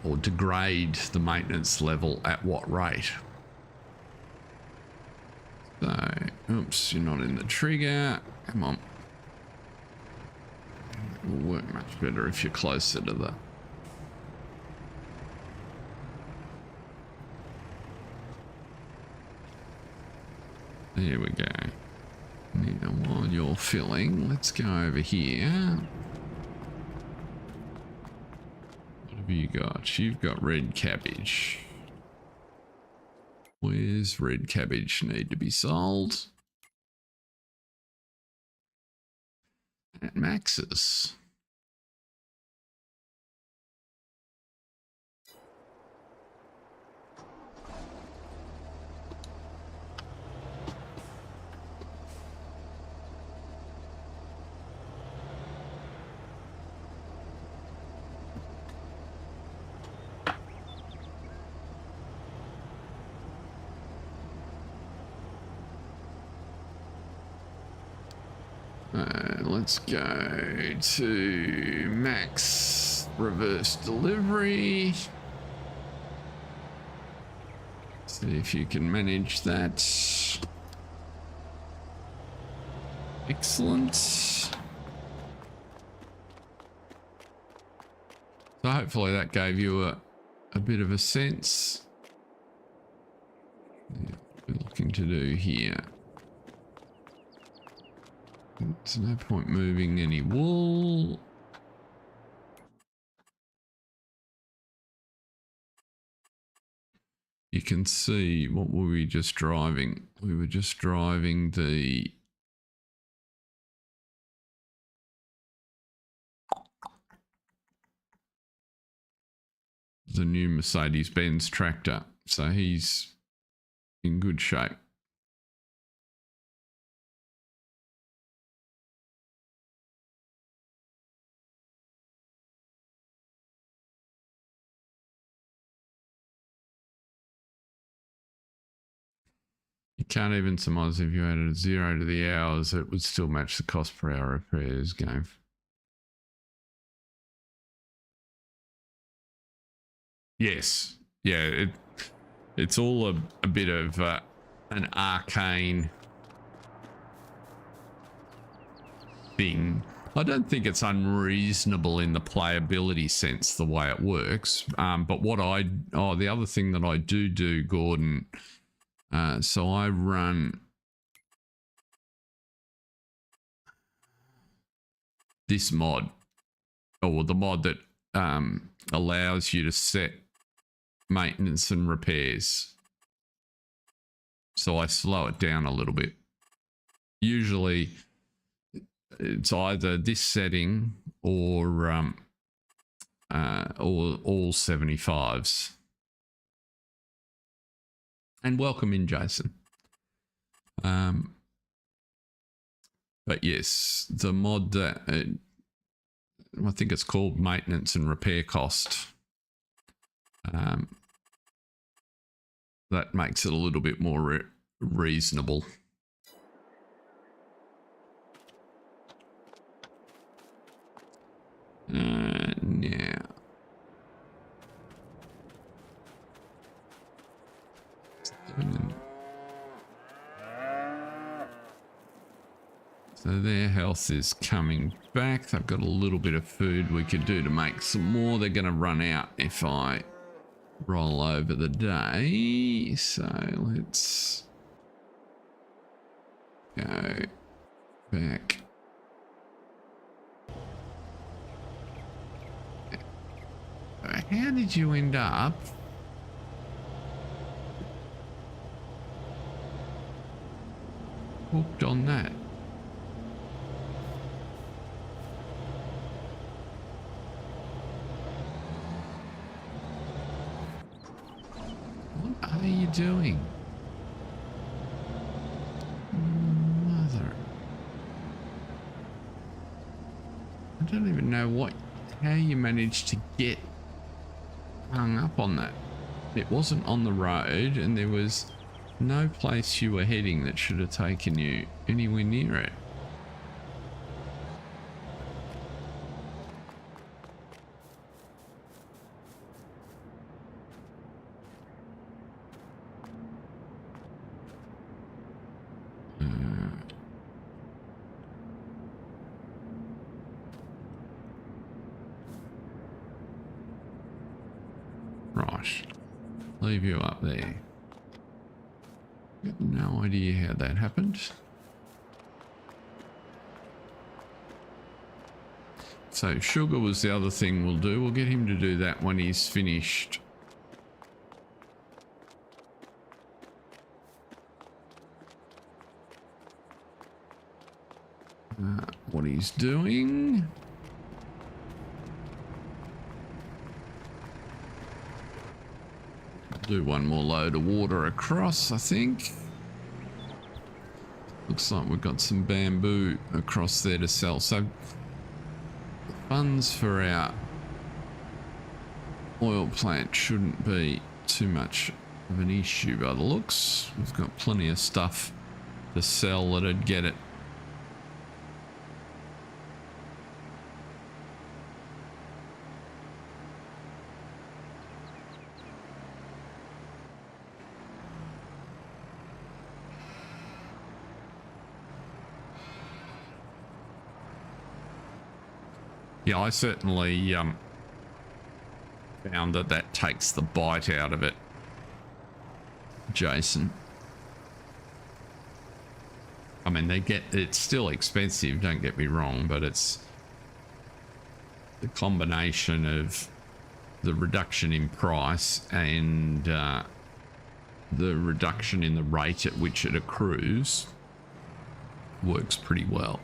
or degrade the maintenance level at what rate. So, oops, you're not in the trigger. Come on. It will work much better if you're closer to the... There we go. Now, while you're filling, let's go over here. What have you got? You've got red cabbage. Where's red cabbage need to be sold? At Max's. Let's go to Max reverse delivery. See if you can manage that. Excellent. So hopefully that gave you a bit of a sense. Yeah, what we're looking to do here. There's no point moving any wool. You can see, what were we just driving? We were just driving the new Mercedes-Benz tractor. So he's in good shape. You can't even surmise if you added a 0 to the hours, it would still match the cost per hour repairs game. Yes. Yeah, it's all a bit of an arcane thing. I don't think it's unreasonable in the playability sense, the way it works. But what the other thing that I do, Gordon, so I run this mod, or the mod that allows you to set maintenance and repairs. So I slow it down a little bit. Usually it's either this setting or all 75s. And welcome in, Jason. But yes, the mod that I think it's called maintenance and repair cost. That makes it a little bit more reasonable. Yeah. So their health is coming back. They've got a little bit of food we could do to make some more. They're going to run out if I roll over the day. So let's go back. How did you end up? Hooked on that. What are you doing? Mother. I don't even know how you managed to get hung up on that. It wasn't on the road and there was no place you were heading that should have taken you anywhere near it. Right, leave you up there. Got no idea how that happened. So sugar was the other thing we'll do. We'll get him to do that when he's finished. What he's doing. Do one more load of water across, I think. Looks like we've got some bamboo across there to sell. So the funds for our oil plant shouldn't be too much of an issue by the looks. We've got plenty of stuff to sell that'd get it. Yeah, I certainly found that takes the bite out of it, Jason. I mean, it's still expensive, don't get me wrong, but it's the combination of the reduction in price and the reduction in the rate at which it accrues works pretty well.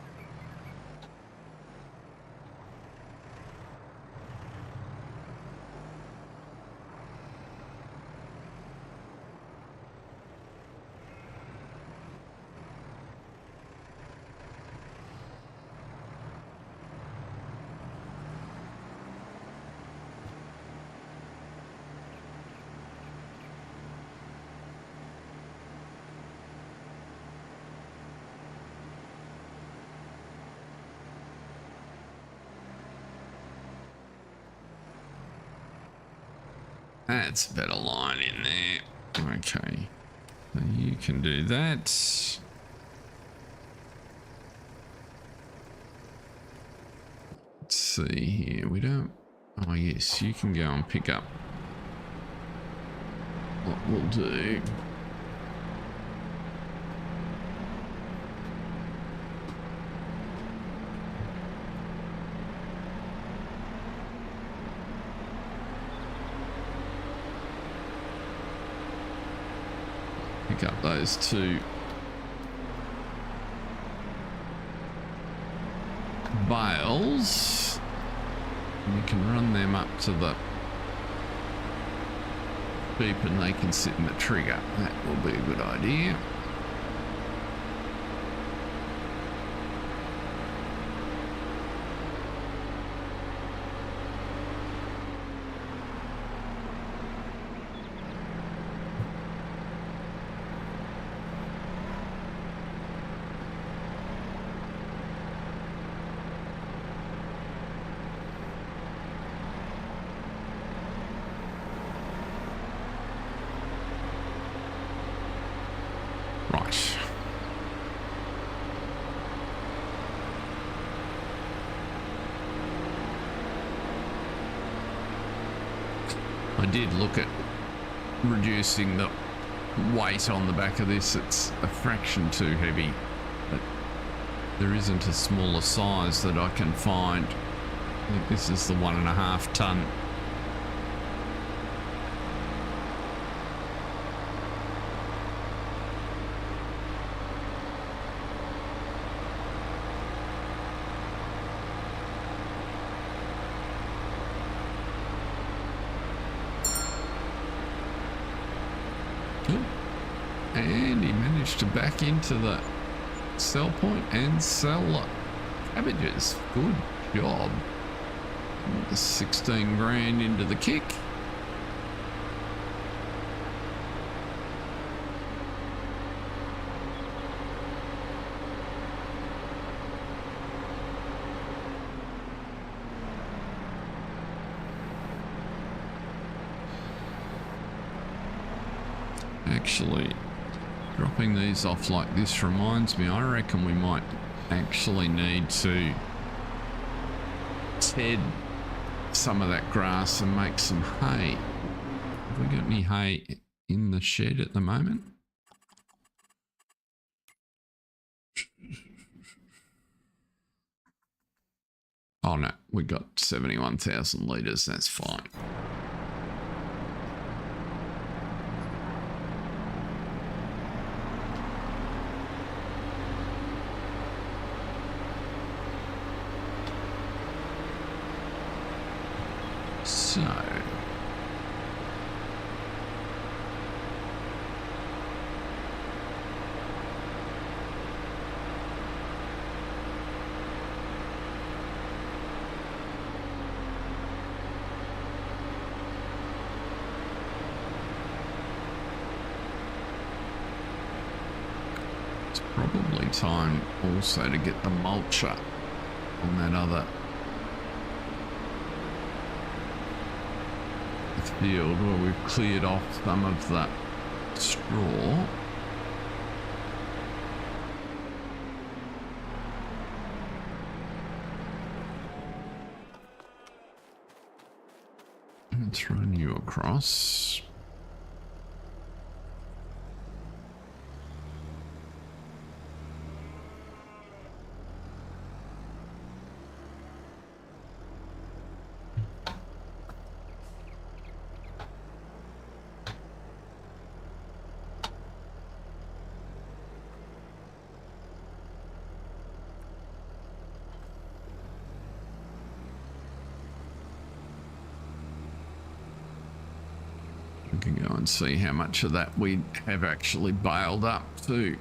That's a better line in there. Okay. So you can do that. Let's see here. We don't... Oh, yes. You can go and pick up what we'll do. pick up those two bales. And you can run them up to the sheep and they can sit in the trigger. That will be a good idea. Right. I did look at reducing the weight on the back of this. It's a fraction too heavy, but there isn't a smaller size that I can find. I think this is the 1.5 ton. And he managed to back into the sell point and sell cabbages. Good job. The 16 grand into the kick. Actually, dropping these off like this reminds me, I reckon we might actually need to ted some of that grass and make some hay. Have we got any hay in the shed at the moment? Oh no, we got 71,000 litres, that's fine. So, it's probably time also to get the mulcher on that other field where we've cleared off some of that straw. Let's run you across. We can go and see how much of that we have actually baled up too.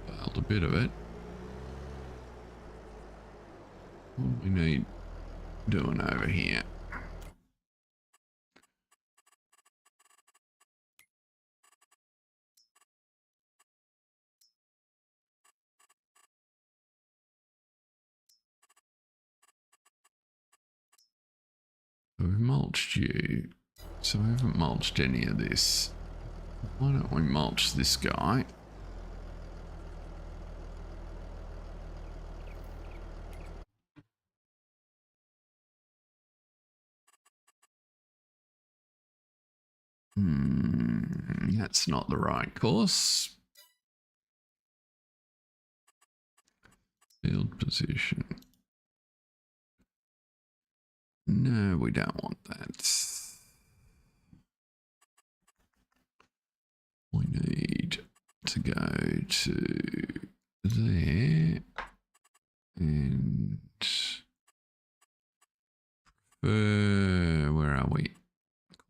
Baled a bit of it. What do we need doing over here? We've mulched you, so we haven't mulched any of this. Why don't we mulch this guy? That's not the right course. Field position. No, we don't want that. We need to go to there and where are we?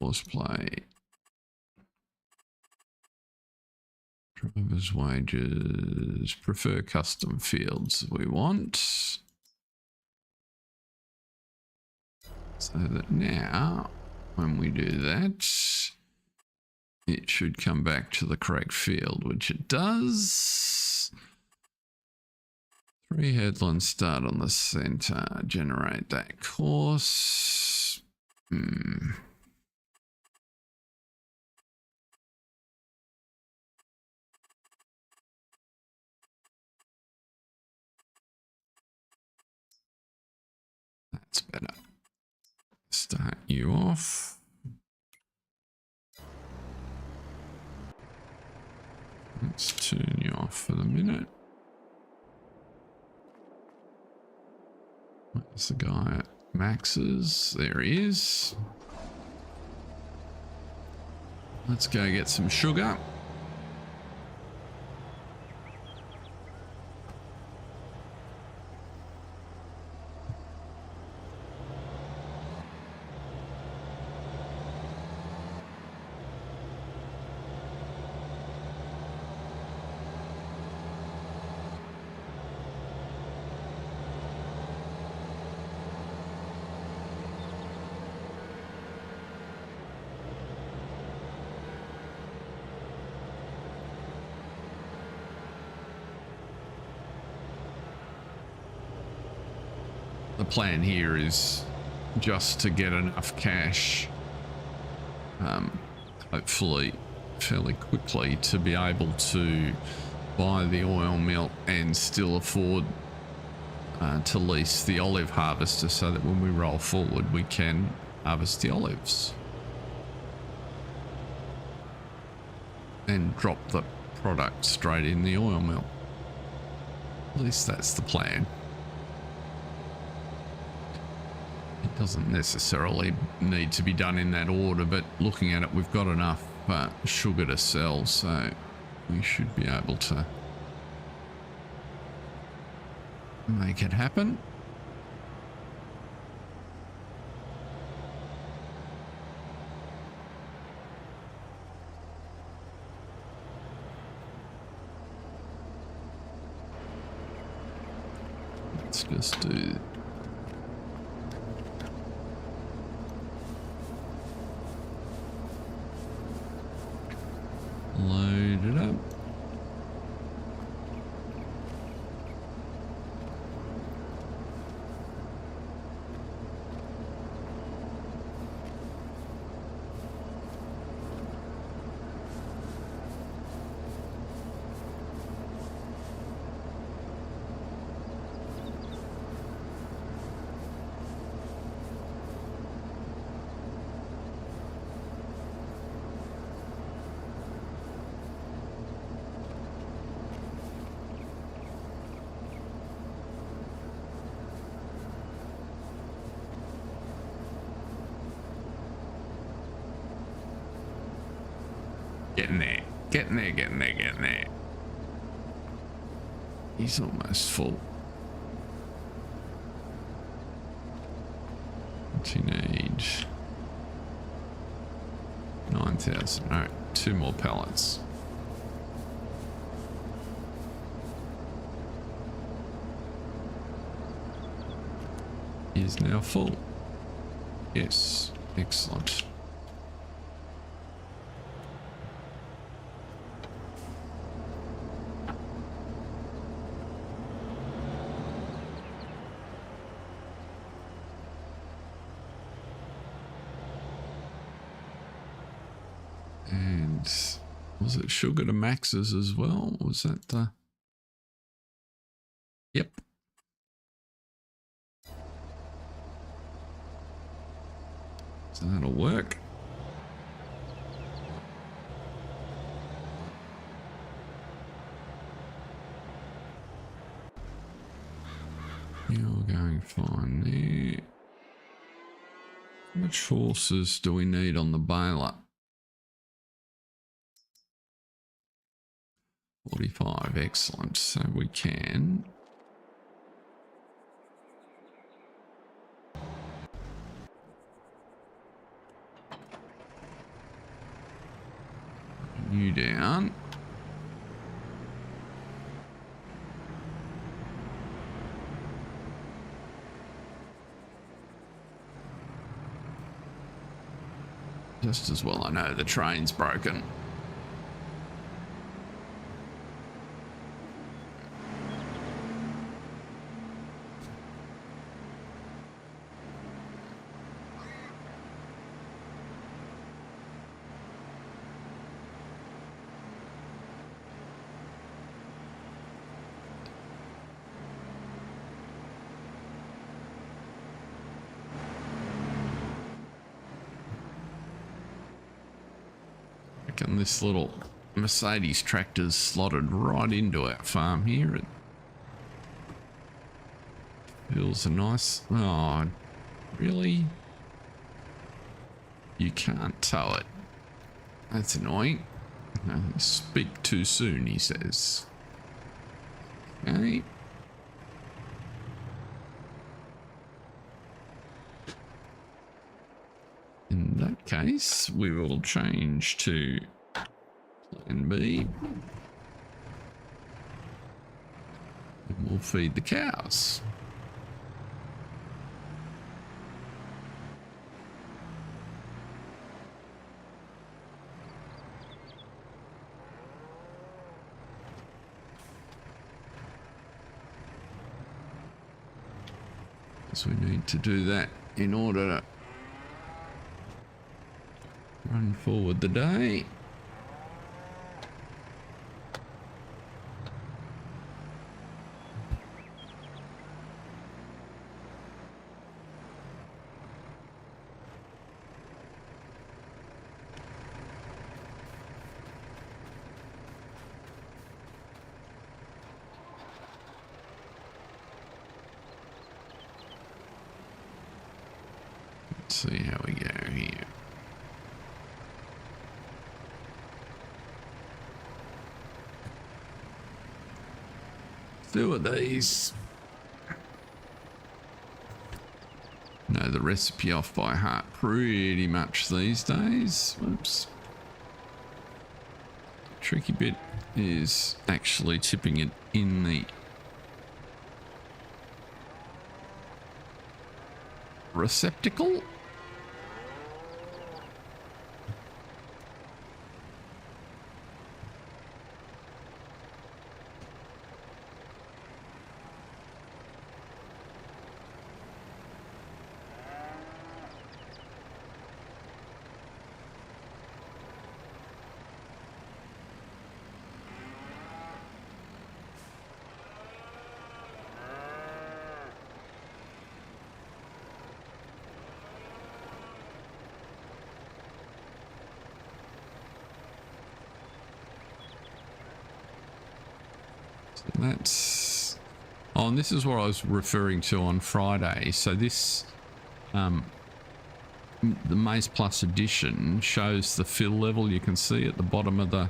Course play. Driver's wages. Prefer custom fields we want. So that now, when we do that, it should come back to the correct field, which it does. 3 headlands start on the center. Generate that course. That's better. Start you off. Let's turn you off for the minute. Where's the guy at Max's? There he is. Let's go get some sugar. The plan here is just to get enough cash, hopefully fairly quickly, to be able to buy the oil mill and still afford to lease the olive harvester, so that when we roll forward we can harvest the olives and drop the product straight in the oil mill. At least that's the plan. It doesn't necessarily need to be done in that order, but looking at it, we've got enough sugar to sell, so we should be able to make it happen. Let's just do load it up. Getting there, getting there, getting there, getting there. He's almost full. What you need? 9,000. All right, 2 more pallets. Is now full. Yes, excellent. And was it sugar to Max's as well? Was that the... Yep. So that'll work. You're going fine there. How much horses do we need on the baler? 45, excellent. So we can you down. Just as well I know the train's broken. And this little Mercedes tractor's slotted right into our farm here. It feels a nice... Oh, really? You can't tow it. That's annoying. Speak too soon, he says. Okay. In that case, we will change to plan B. And we'll feed the cows. So we need to do that in order to run forward the day. Let's see how we go here. Two of these. Know the recipe off by heart pretty much these days. Whoops. Tricky bit is actually tipping it in the receptacle. That's... Oh, and this is what I was referring to on Friday. So this, the Maize Plus edition shows the fill level. You can see at the bottom of the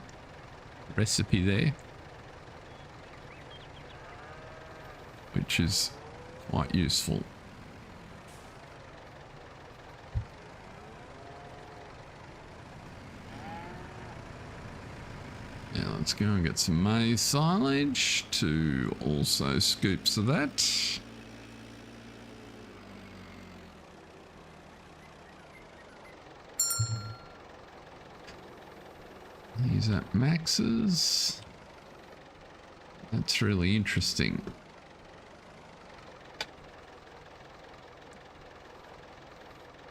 recipe there, which is quite useful. Now let's go and get some maize silage, to also scoops of that. These are Max's. That's really interesting.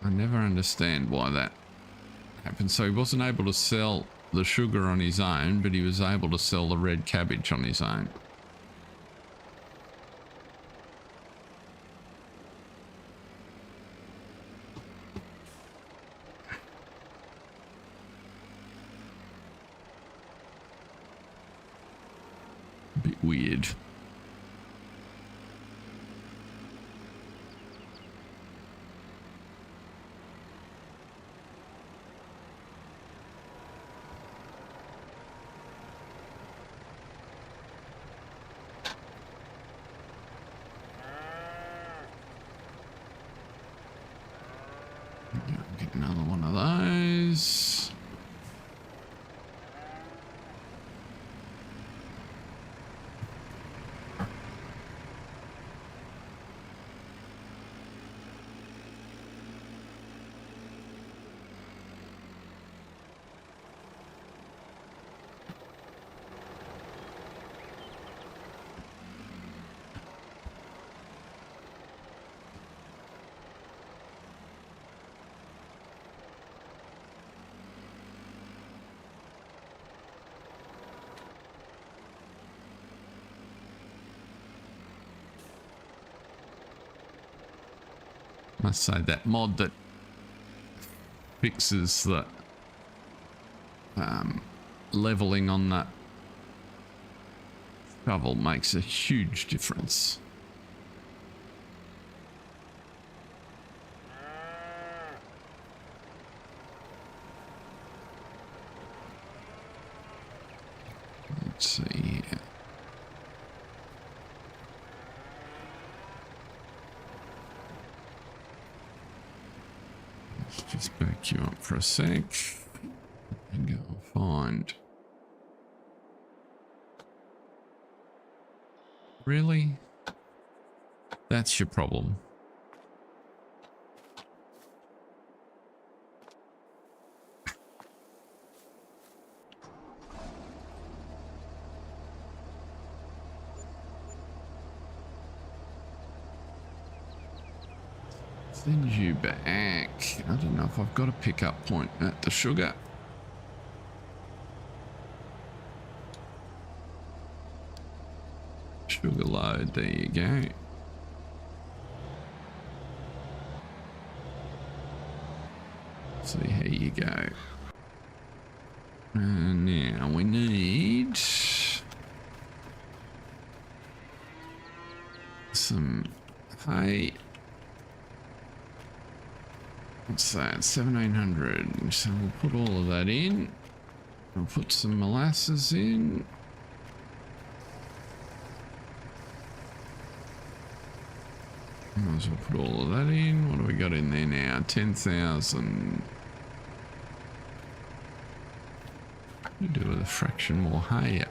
I never understand why that happened. So he wasn't able to sell the sugar on his own, but he was able to sell the red cabbage on his own. A bit weird. Another one of those. Must say that mod that fixes the leveling on that shovel makes a huge difference. Let's see here. Just back you up for a sec and go find. Really? That's your problem. Send you back. I don't know if I've got a pickup point at the sugar. Sugar load, there you go. See how you go. And now we need some hay. What's that? 1700. So we'll put all of that in. We'll put some molasses in. Might as well put all of that in. What do we got in there now? 10,000. We do with a fraction more hay.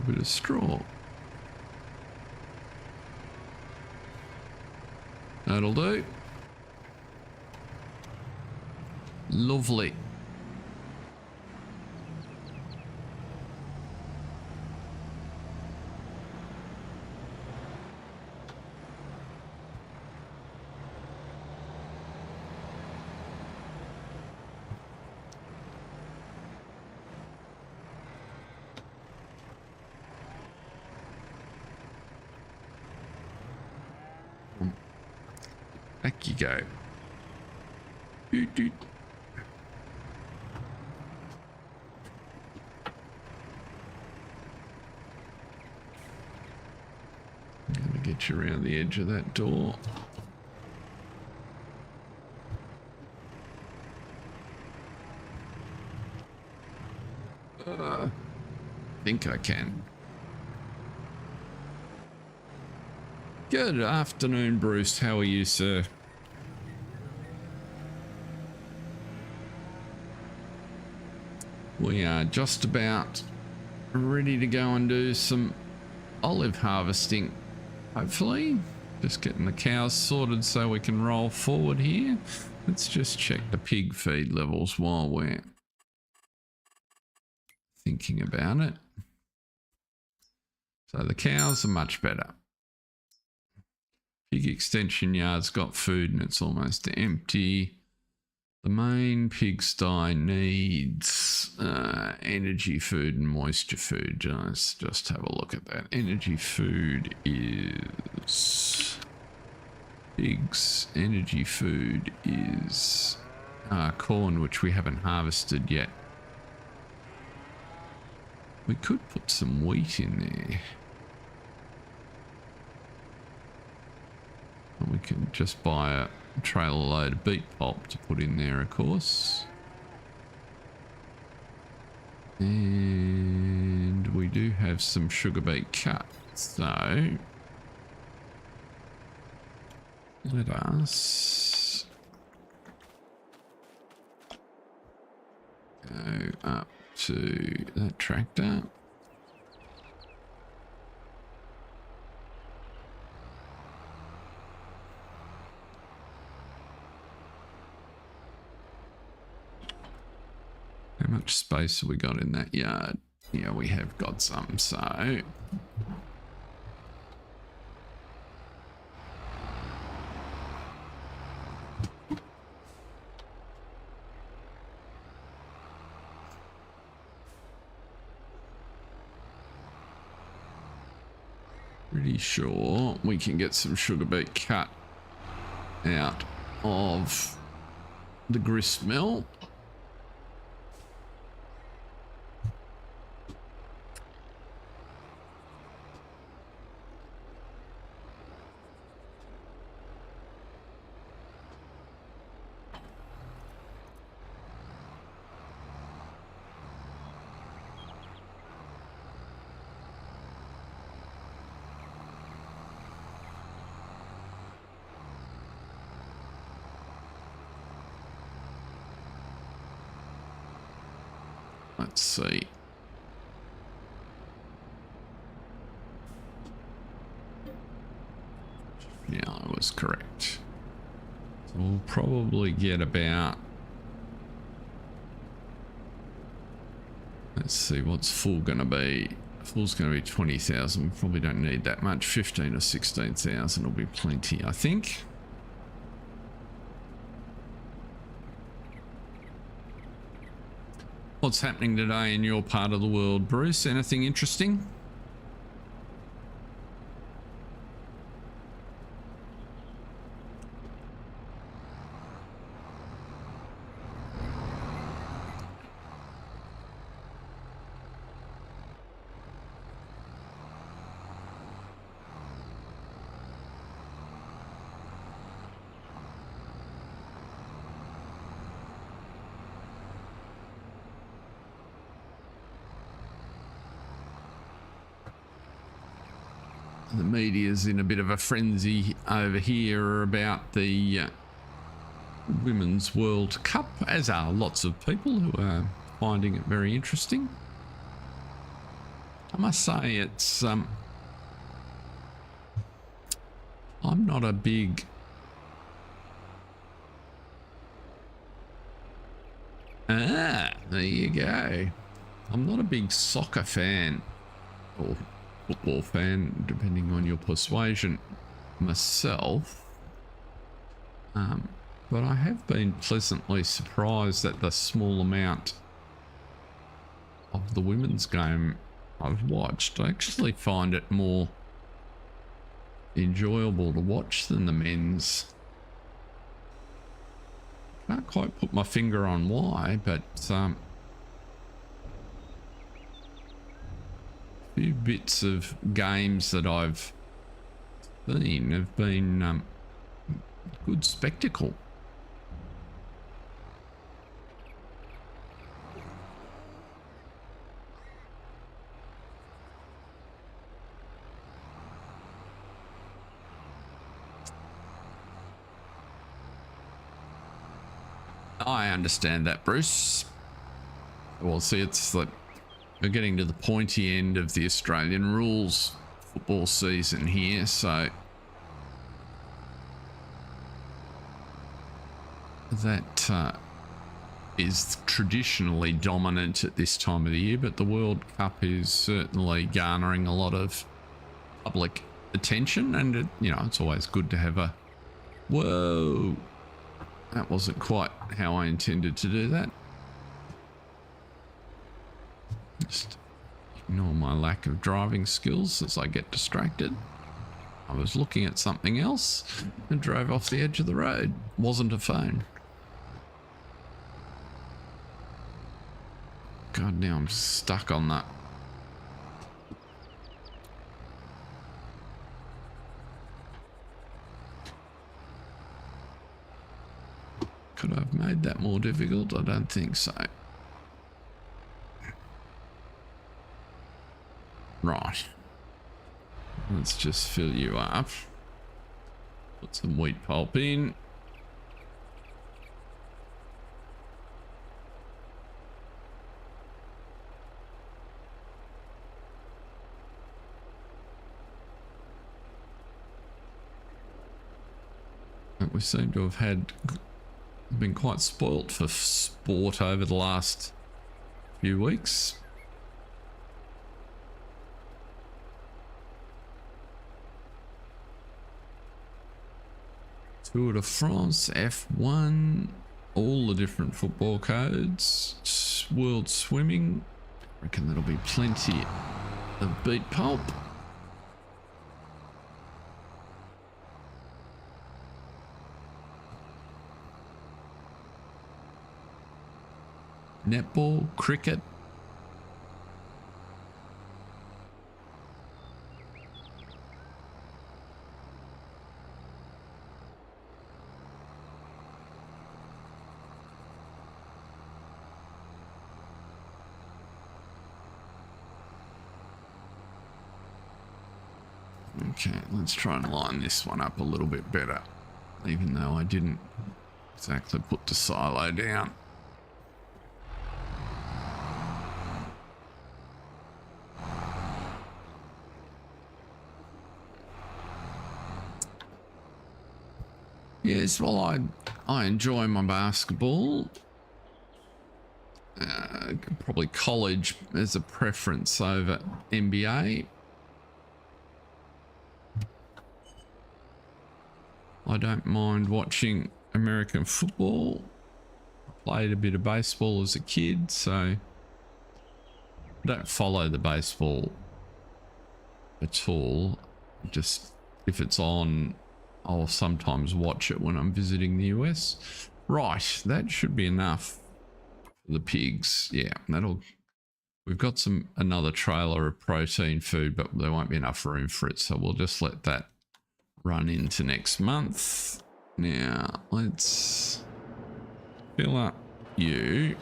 Bit of straw. That'll do. Lovely. Back you go. Doot, doot. I'm gonna get you around the edge of that door. I think I can. Good afternoon, Bruce. How are you, sir? We are just about ready to go and do some olive harvesting. Hopefully, just getting the cows sorted so we can roll forward here. Let's just check the pig feed levels while we're thinking about it. So the cows are much better. Pig extension yard's got food and it's almost empty. The main pigsty needs energy food and moisture food. Let's just have a look at that. Energy food is pigs. Energy food is corn, which we haven't harvested yet. We could put some wheat in there. And we can just buy a trailer load of beet pulp to put in there, of course. And we do have some sugar beet cut, so let us go up to that tractor. How much space have we got in that yard? Yeah, we have got some, so pretty sure we can get some sugar beet cut out of the grist mill. Let's see. Yeah, I was correct. So we'll probably get about, let's see, what's full going to be? Full's going to be 20,000. Probably don't need that much. 15 or 16,000 will be plenty, I think. What's happening today in your part of the world, Bruce? Anything interesting? The media's in a bit of a frenzy over here about the Women's World Cup, as are lots of people who are finding it very interesting. I must say it's I'm not a big there you go. I'm not a big soccer fan or football fan, depending on your persuasion, myself, but I have been pleasantly surprised at the small amount of the women's game I've watched. I actually find it more enjoyable to watch than the men's. Can't quite put my finger on why, but few bits of games that I've seen have been good spectacle. I understand that, Bruce. Well, see, it's like we're getting to the pointy end of the Australian rules football season here, so that is traditionally dominant at this time of the year, but the World Cup is certainly garnering a lot of public attention, and it, you know, it's always good to have a whoa. That wasn't quite how I intended to do that. Just ignore my lack of driving skills as I get distracted. I was looking at something else and drove off the edge of the road. Wasn't a phone. God, now I'm stuck on that. Could I have made that more difficult? I don't think so. Right. Let's just fill you up. Put some wheat pulp in. We seem to have been quite spoilt for sport over the last few weeks. Tour de France, F1, all the different football codes, world swimming. I reckon there'll be plenty of beet pulp. Netball, cricket. Okay, let's try and line this one up a little bit better, even though I didn't exactly put the silo down. Yes, well, I enjoy my basketball. Probably college as a preference over NBA. I don't mind watching American football. I played a bit of baseball as a kid, so I don't follow the baseball at all. Just if it's on, I'll sometimes watch it when I'm visiting the US. Right, that should be enough for the pigs. Yeah, that'll. We've got another trailer of protein food, but there won't be enough room for it, so we'll just let that run into next month. Now let's fill up you.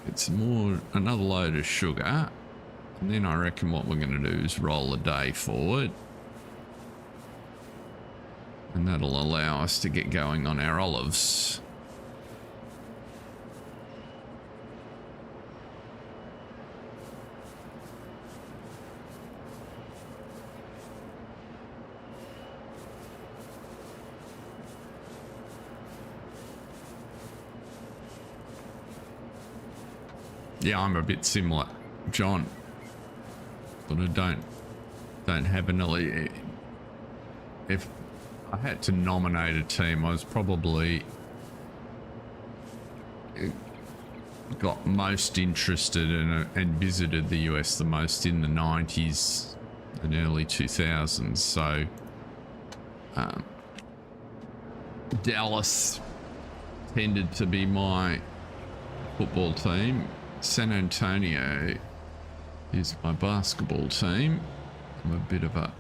Get some more, another load of sugar, and then I reckon what we're going to do is roll the day forward, and that'll allow us to get going on our olives. Yeah, I'm a bit similar, John. But I don't have an elite. If I had to nominate a team, I was probably got most interested in and visited the US the most in the 90s and early 2000s. So Dallas tended to be my football team. San Antonio is my basketball team. I'm a bit of a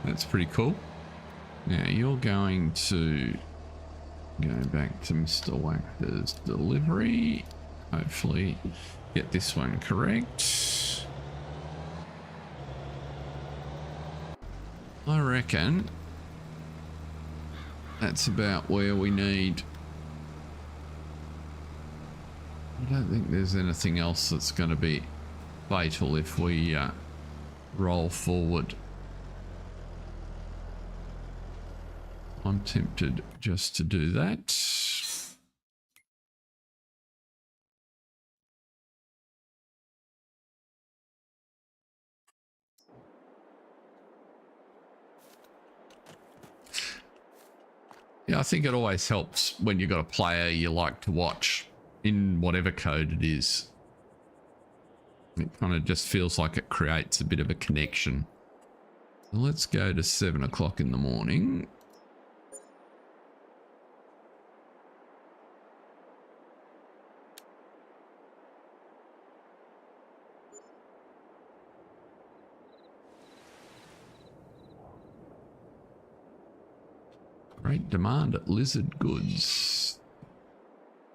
that's pretty cool. Now you're going to go back to Mr. Wacker's delivery. Hopefully get this one correct. I reckon that's about where we need. I don't think there's anything else that's going to be fatal if we roll forward. I'm tempted just to do that. Yeah, I think it always helps when you've got a player you like to watch in whatever code it is. It kind of just feels like it creates a bit of a connection. So let's go to 7 o'clock in the morning. Great demand at Lizard Goods.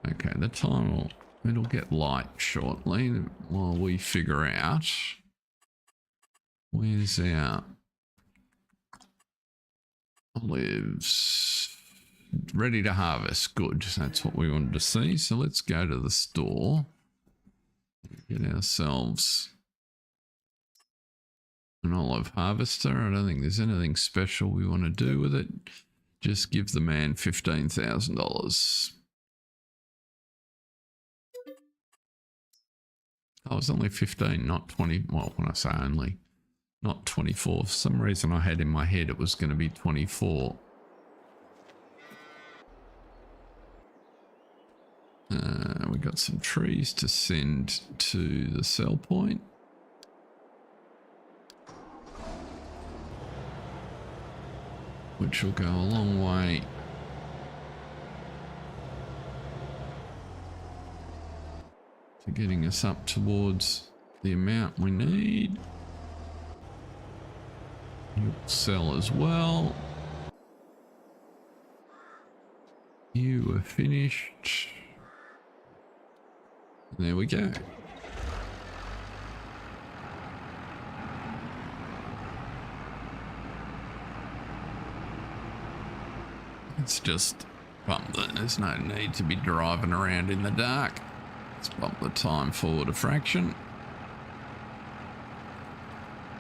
Okay, the time it'll get light shortly while we figure out where's our olives. Ready to harvest. Good. That's what we wanted to see. So let's go to the store. Get ourselves an olive harvester. I don't think there's anything special we want to do with it. Just give the man $15,000. Oh, it was only 15, not 20. Well, when I say only, not 24. For some reason I had in my head it was going to be 24. We got some trees to send to the sell point. Which will go a long way to getting us up towards the amount we need. You'll sell as well. You are finished. There we go. It's just bump that there's no need to be driving around in the dark. Let's bump the time forward a fraction.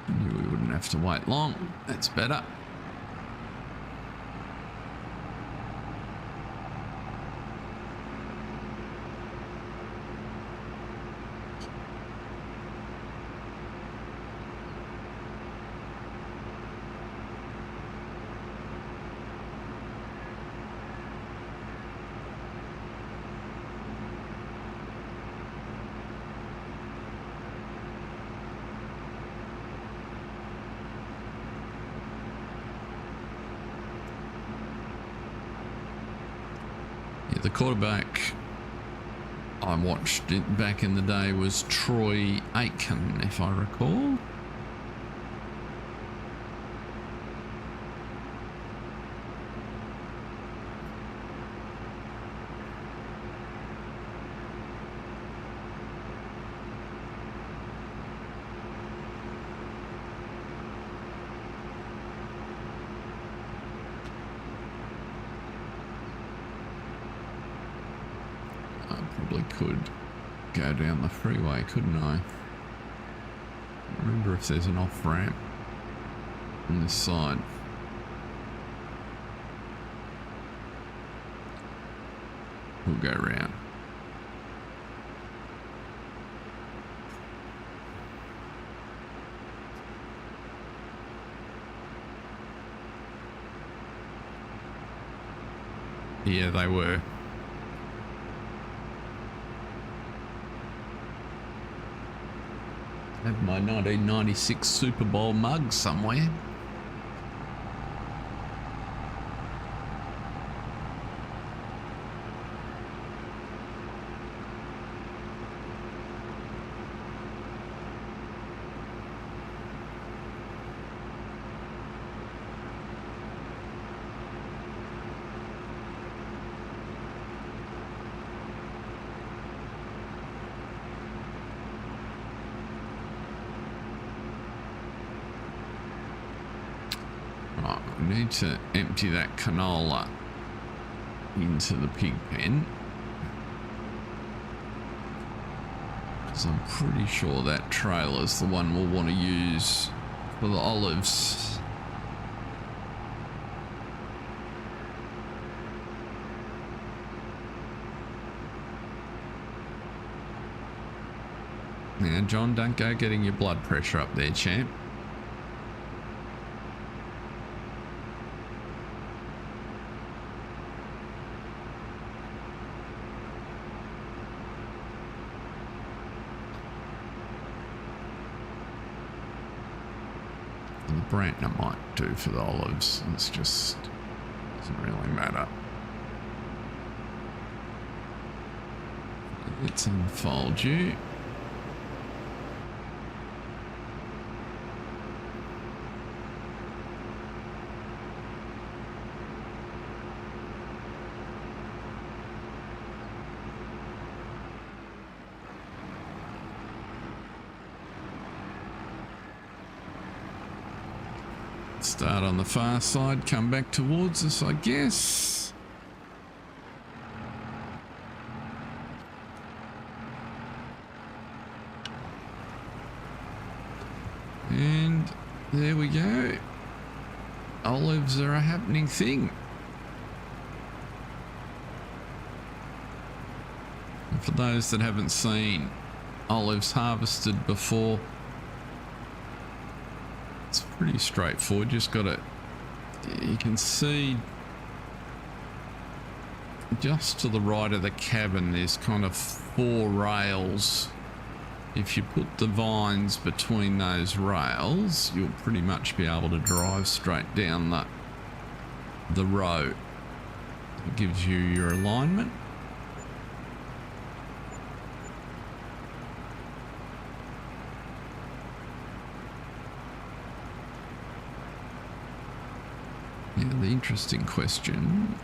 Knew we wouldn't have to wait long. That's better. The quarterback I watched it back in the day was Troy Aiken, if I recall. Could go down the freeway, couldn't I? I remember if there's an off ramp on this side. We'll go round. Yeah, they were. I have my 1996 Super Bowl mug somewhere. Need to empty that canola into the pig pen, because I'm pretty sure that trailer's the one we'll want to use for the olives. Now, John, don't go getting your blood pressure up there, champ. Brantner might do for the olives. It's just doesn't really matter. Let's unfold you. Start on the far side, come back towards us, I guess. And there we go. Olives are a happening thing. And for those that haven't seen olives harvested before, it's pretty straightforward. Just got to, you can see just to the right of the cabin there's kind of 4 rails. If you put the vines between those rails, you'll pretty much be able to drive straight down the row. It gives you your alignment. Now the interesting question,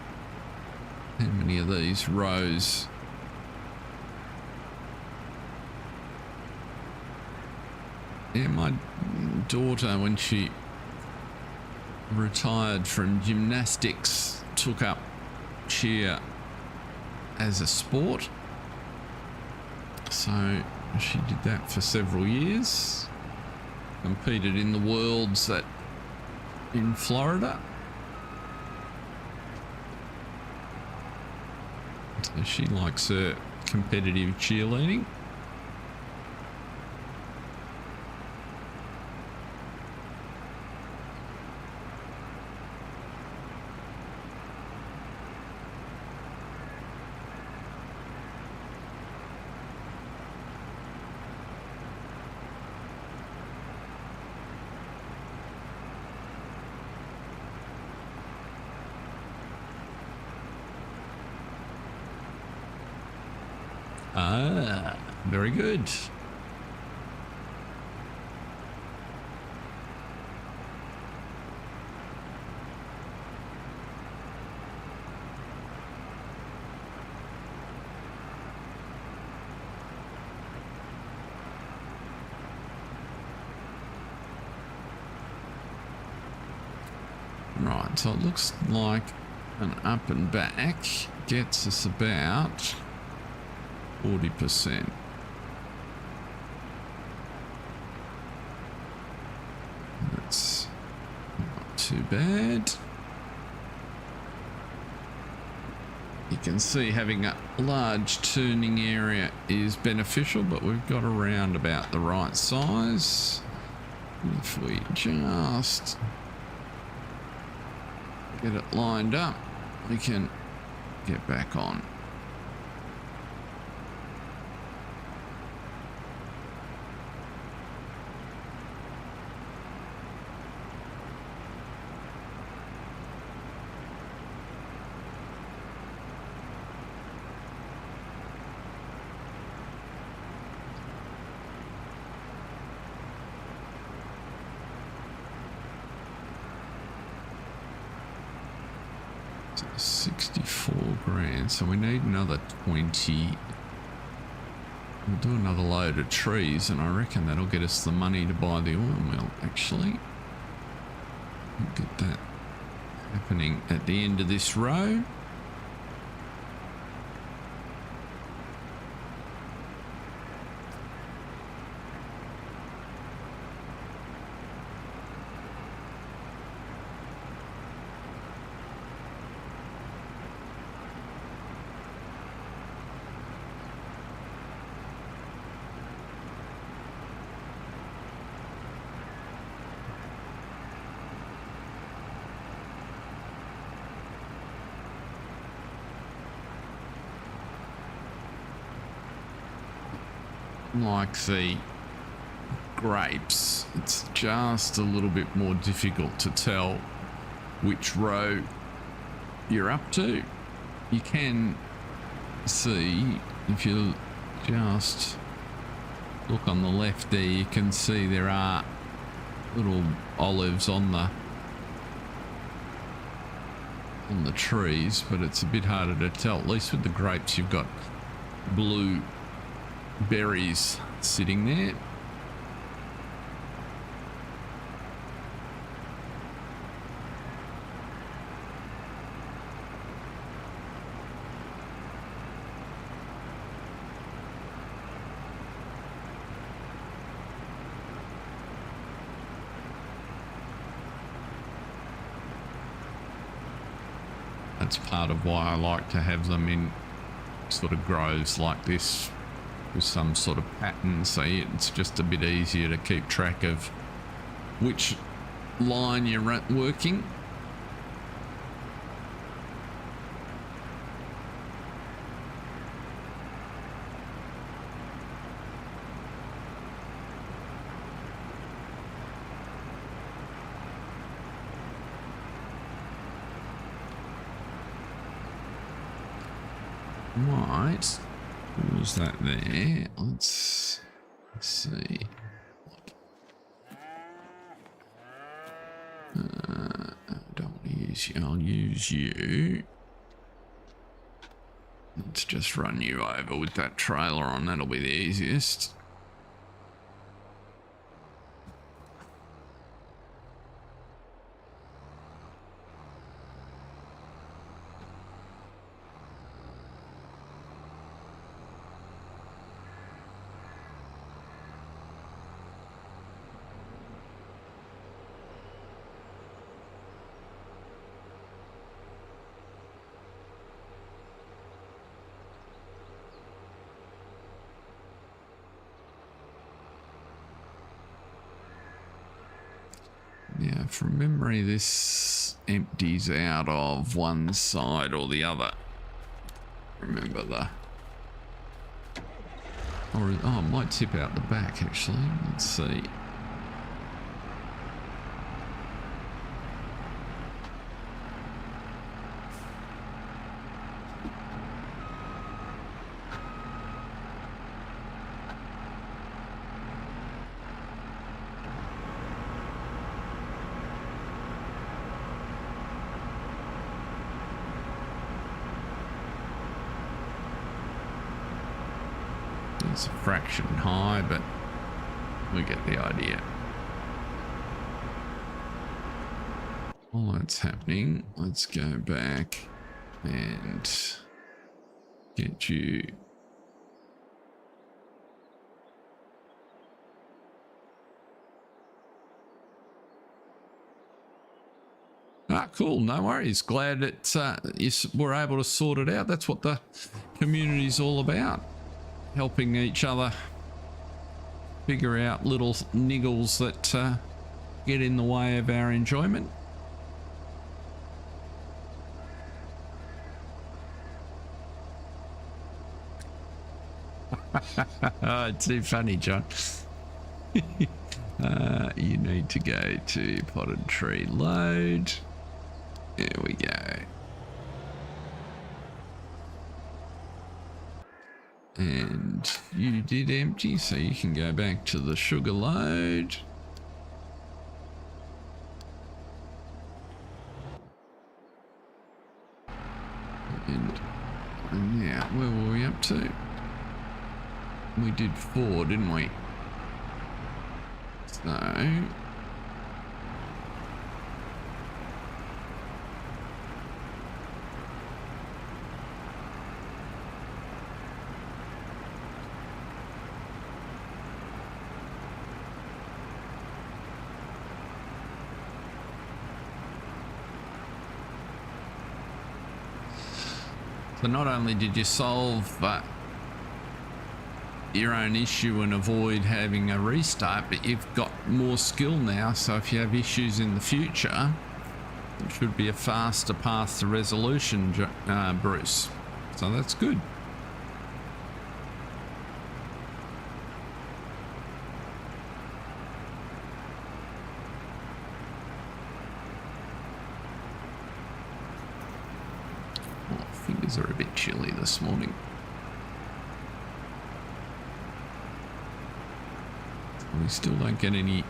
how many of these rows my daughter, when she retired from gymnastics, took up cheer as a sport. So she did that for several years. Competed in the Worlds in Florida. So she likes her competitive cheerleading. Ah, very good. Right, so it looks like an up and back gets us about 40%. That's not too bad. You can see having a large turning area is beneficial, but we've got around about the right size. If we just get it lined up, we can get back on. So 64 grand, so we need another 20. We'll do another load of trees, and I reckon that'll get us the money to buy the oil mill, actually. We'll get that happening at the end of this row. Like the grapes, it's just a little bit more difficult to tell which row you're up to. You can see, if you just look on the left there, you can see there are little olives on the trees, but it's a bit harder to tell. At least with the grapes, you've got blue berries sitting there. That's part of why I like to have them in sort of groves like this with some sort of pattern, so it's just a bit easier to keep track of which line you're working. Right, what was that there? Let's see. I don't want to use you. I'll use you. Let's just run you over with that trailer on. That'll be the easiest. Yeah, from memory, this empties out of one side or the other. Remember the... Or, oh, it might tip out the back, actually. Let's see. It's a fraction high, but we get the idea. While that's happening, let's go back and get you. Ah, cool. No worries. Glad that we're able to sort it out. That's what the community's all about. Helping each other figure out little niggles that get in the way of our enjoyment. Oh, too funny, John. You need to go to potted tree load. There we go. And you did empty, so you can go back to the sugar load. And now, where were we up to? We did 4, didn't we? So... So not only did you solve your own issue and avoid having a restart, but you've got more skill now, so if you have issues in the future, it should be a faster path to resolution, Bruce. So that's good. Fingers are a bit chilly this morning. We still don't get any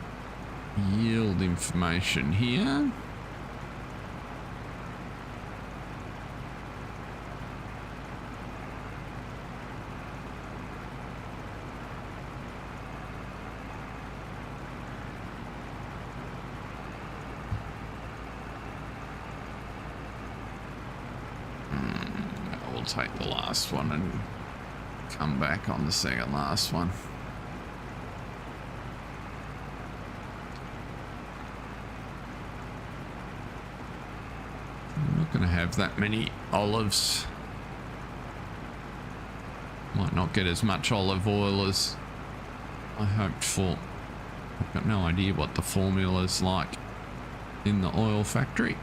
yield information here. Take the last one and come back on the second last one. I'm not gonna have that many olives. Might not get as much olive oil as I hoped for. I've got no idea what the formula's like in the oil factory.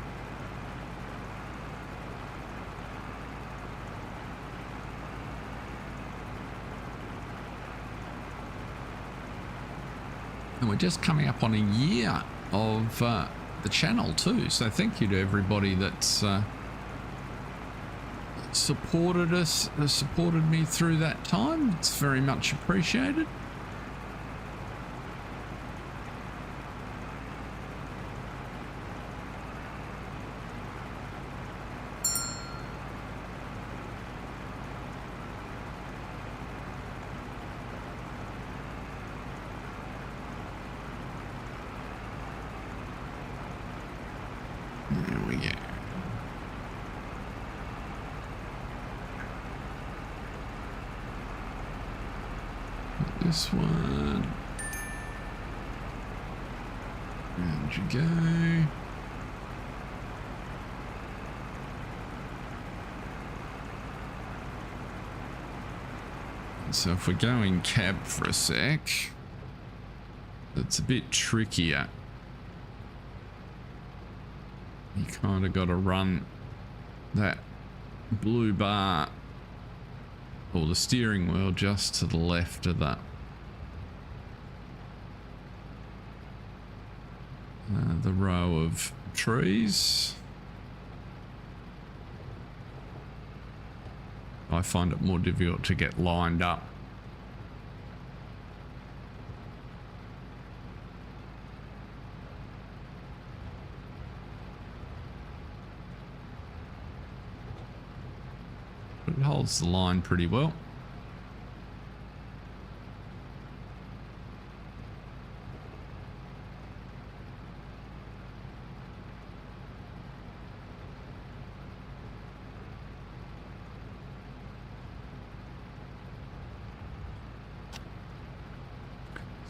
And we're just coming up on a year of the channel too, so thank you to everybody that's supported us, supported me through that time. It's very much appreciated. There we go. This one. Round you go. So if we're going cab for a sec, it's a bit trickier. You kind of got to run that blue bar or the steering wheel just to the left of that. The row of trees. I find it more difficult to get lined up. But it holds the line pretty well.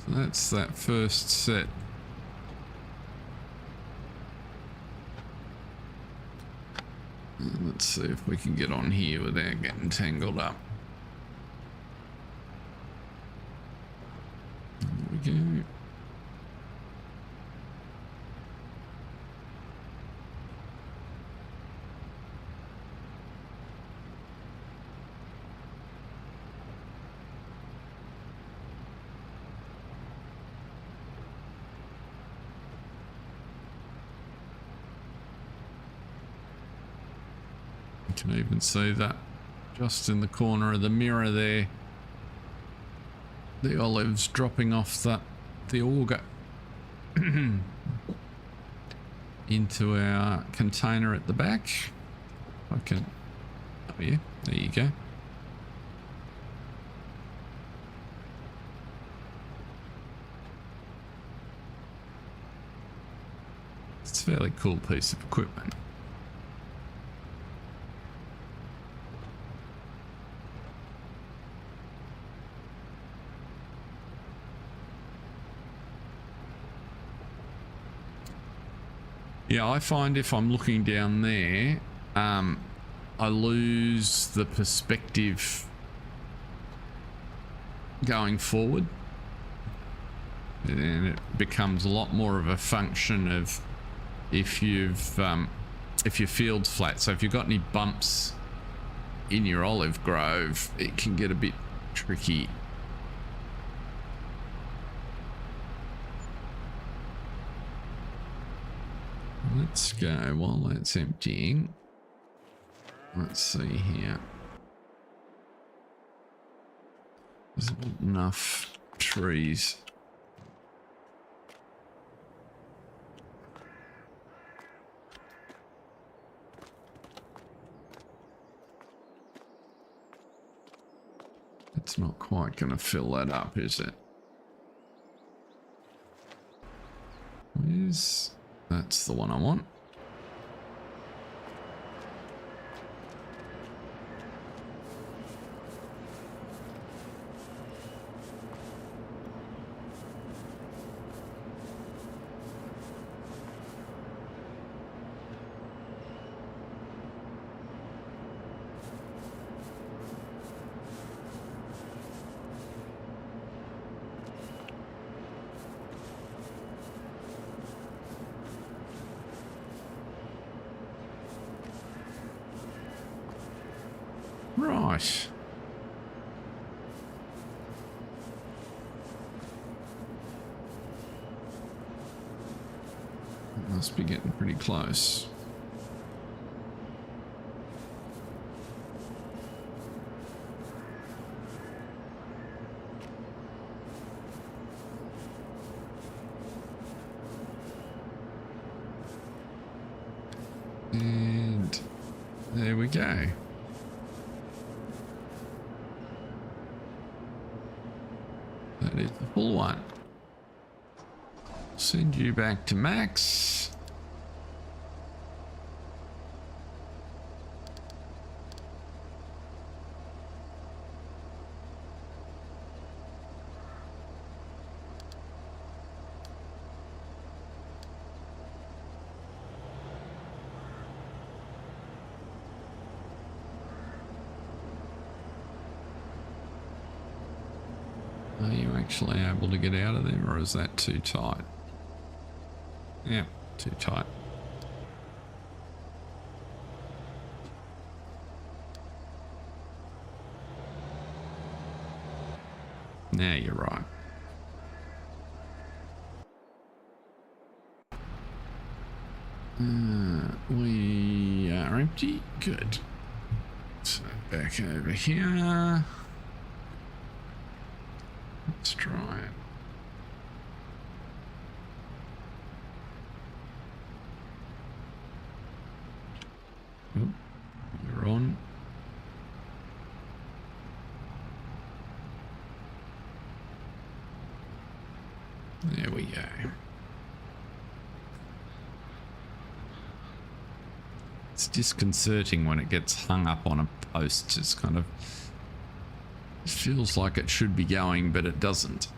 So that's that first set. Let's see if we can get on here without getting tangled up. There we go. You can even see that just in the corner of the mirror there, the olives dropping off the auger into our container at the back. I can, oh yeah, there you go. It's a fairly cool piece of equipment. Yeah, I find if I'm looking down there, I lose the perspective going forward. And it becomes a lot more of a function of if your field's flat. So if you've got any bumps in your olive grove, it can get a bit tricky. Let's go while that's emptying. Let's see here. There's not enough trees. It's not quite going to fill that up, is it? That's the one I want. Right. Must be getting pretty close. And there we go. That is the full one. Send you back to max. Are you actually able to get out of there, or is that too tight? Yeah, too tight. Now you're right. We are empty. Good. So back over here. Let's try it. Oh, you're on. There we go. It's disconcerting when it gets hung up on a post. It's kind of, it feels like it should be going, but it doesn't.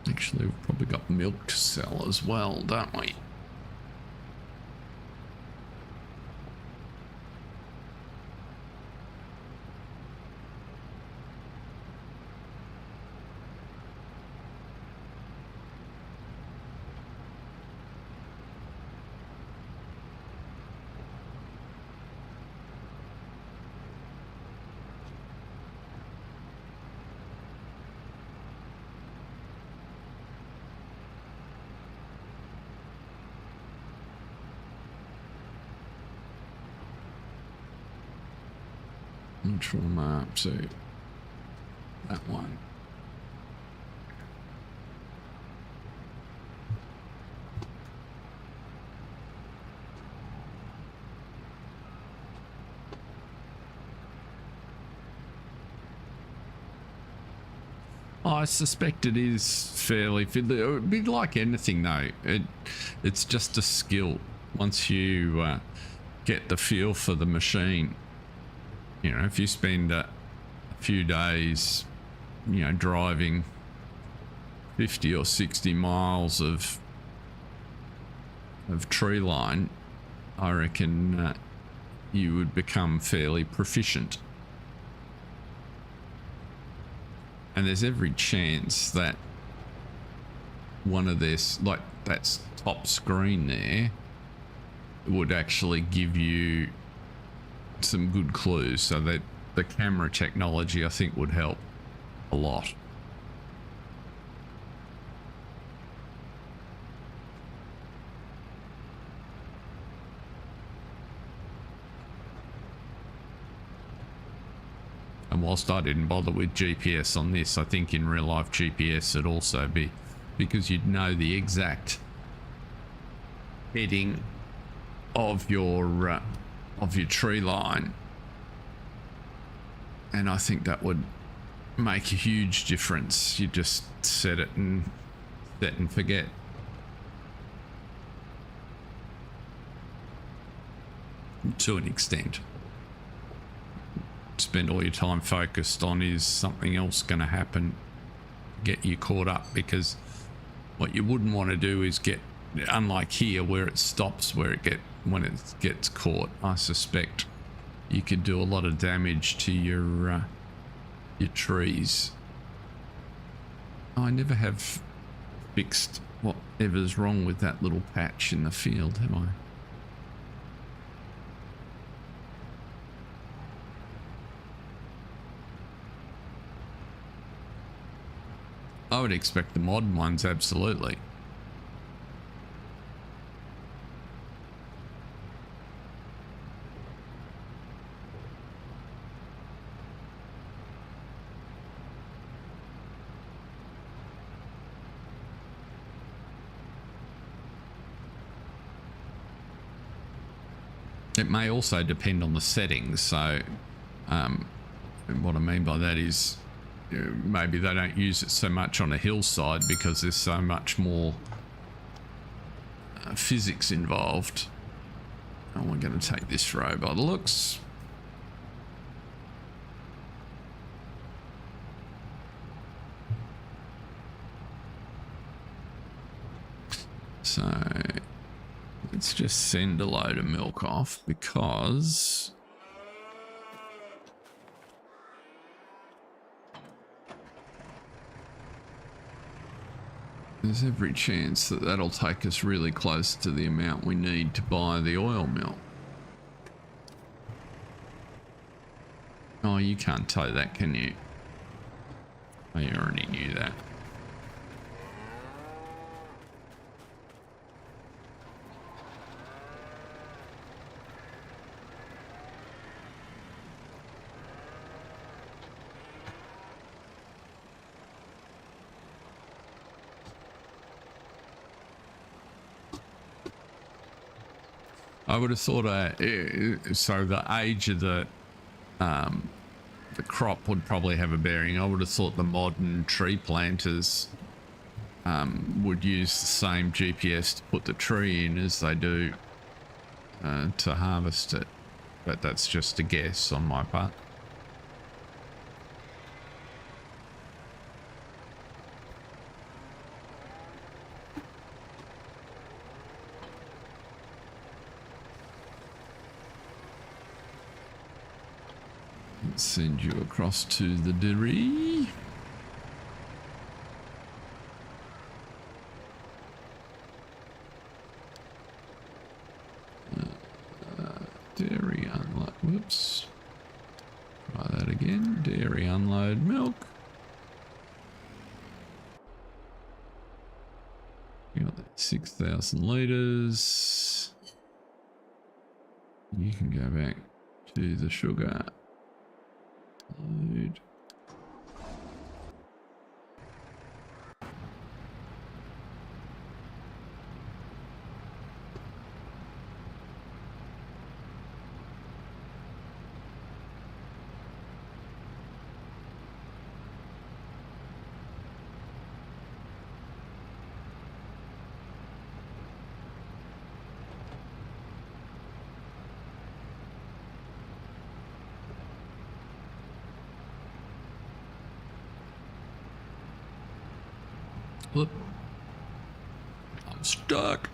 Actually, we've probably got milk to sell as well, don't we? Neutral map, so that one. I suspect it is fairly fiddly. It would be like anything though. It's just a skill. Once you get the feel for the machine. You know, if you spend a few days, you know, driving 50 or 60 miles of tree line, I reckon you would become fairly proficient. And there's every chance that one of this, like that top screen there, would actually give you some good clues, so that the camera technology I think would help a lot. And whilst I didn't bother with GPS on this, I think in real life GPS would also be, because you'd know the exact heading of your tree line, and I think that would make a huge difference. You just set it and forget. To an extent. Spend all your time focused on, is something else going to happen, get you caught up, because What you wouldn't want to do is get, unlike here where it stops, when it gets caught, I suspect you could do a lot of damage to your trees. Oh, I never have fixed whatever's wrong with that little patch in the field, have I? I would expect the modern ones, absolutely. It may also depend on the settings. So what I mean by that is maybe they don't use it so much on a hillside because there's so much more physics involved. Oh, we're going to take this row by the looks. So let's just send a load of milk off because there's every chance that that'll take us really close to the amount we need to buy the oil mill. Oh, you can't tow that, can you? Oh, you already knew that. I would have thought so the age of the crop would probably have a bearing. I would have thought the modern tree planters would use the same GPS to put the tree in as they do to harvest it, but that's just a guess on my part. Send you across to the dairy. Dairy unload. Whoops. Try that again. Dairy unload milk. You got that 6,000 litres. You can go back to the sugar. Load. Whoop. I'm stuck.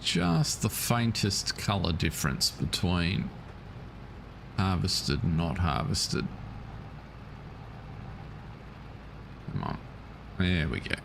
Just the faintest color difference between harvested and not harvested. Come on. There we go.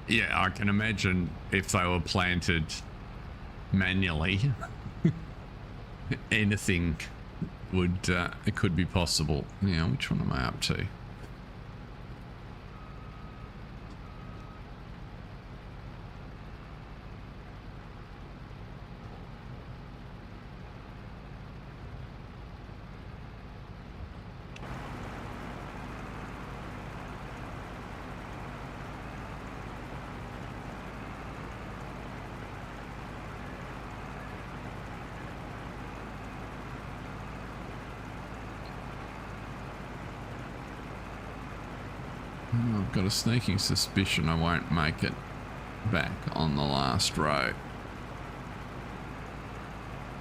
Yeah, I can imagine if they were planted manually, anything would, it could be possible. Now, which one am I up to? got a sneaking suspicion I won't make it back on the last row.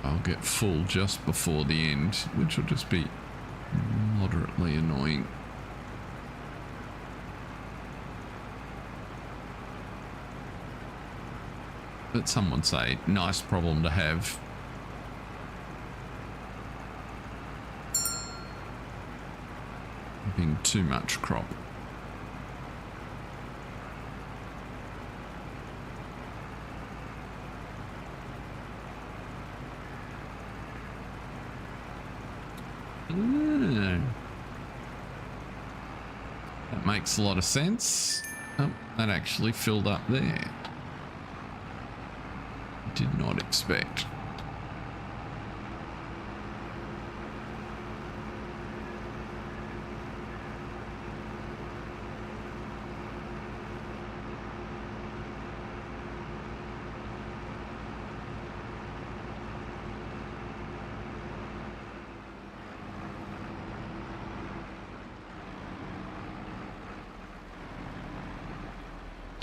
I'll get full just before the end, which will just be moderately annoying. But some would say, nice problem to have. Having too much crop. That makes a lot of sense. Oh, that actually filled up there. Did not expect.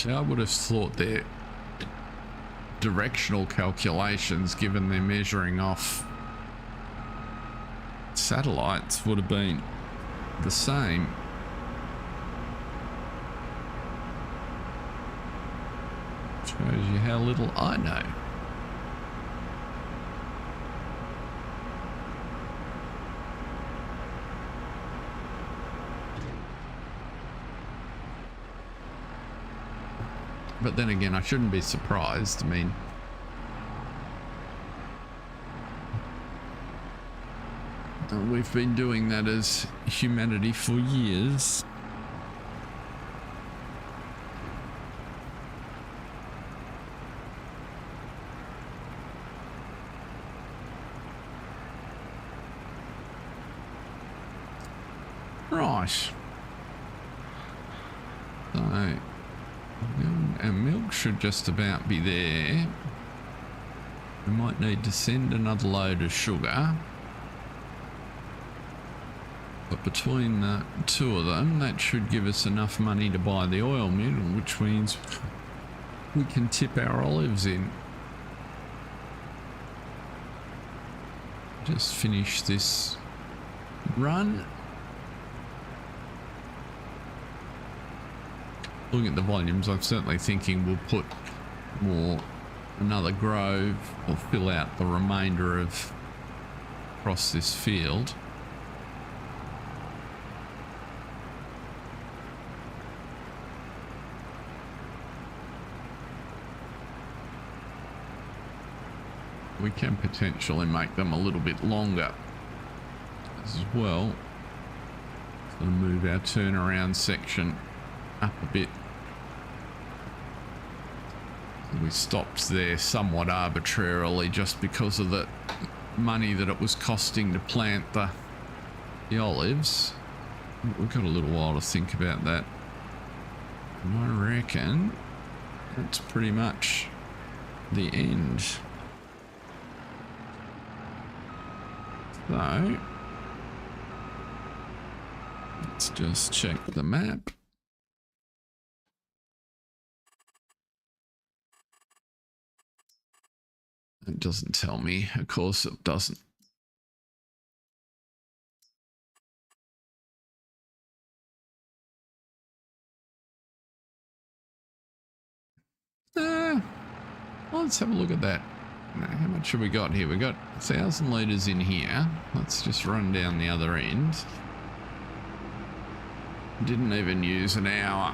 I would have thought their directional calculations, given they're measuring off satellites, would have been the same. Shows you how little I know. But then again, I shouldn't be surprised. I mean, we've been doing that as humanity for years. Right. So, our milk should just about be there. We might need to send another load of sugar. But between the two of them, that should give us enough money to buy the oil mill, which means we can tip our olives in. Just finish this run. Looking at the volumes, I'm certainly thinking we'll put another grove or fill out the remainder of across this field. We can potentially make them a little bit longer as well. So move our turnaround section up a bit. We stopped there somewhat arbitrarily just because of the money that it was costing to plant the olives. We've got a little while to think about that. And I reckon that's pretty much the end. So let's just check the map. It doesn't tell me. Of course it doesn't. Let's have a look at that. How much have we got here? We got 1,000 litres in here. Let's just run down the other end. Didn't even use an hour.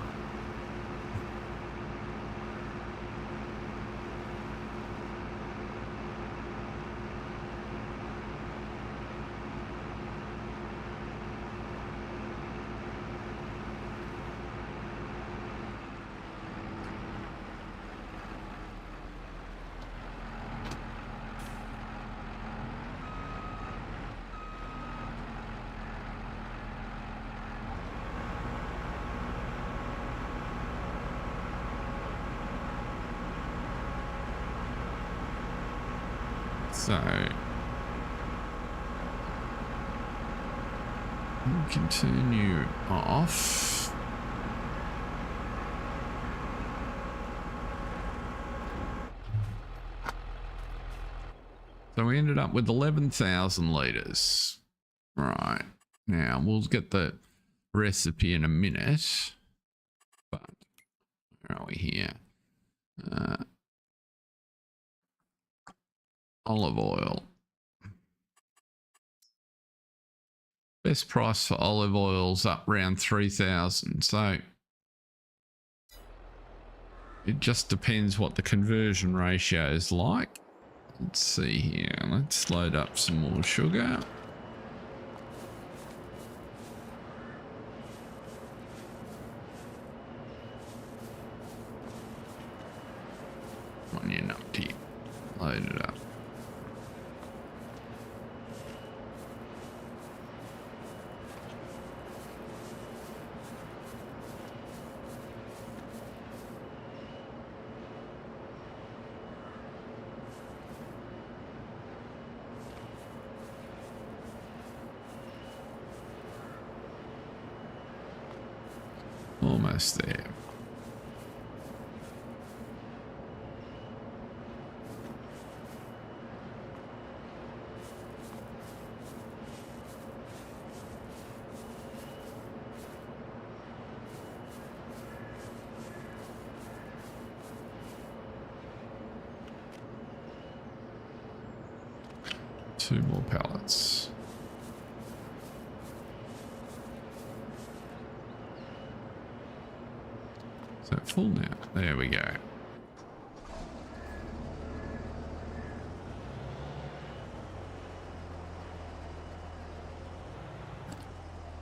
So we'll continue off. So we ended up with 11,000 litres. Right. Now we'll get the recipe in a minute. But where are we here? Olive oil. Best price for olive oil's up around 3,000. So it just depends what the conversion ratio is like. Let's see here. Let's load up some more sugar. Come on, you numpty. Load it up. Almost there. Two more pallets. Is that full now? There we go.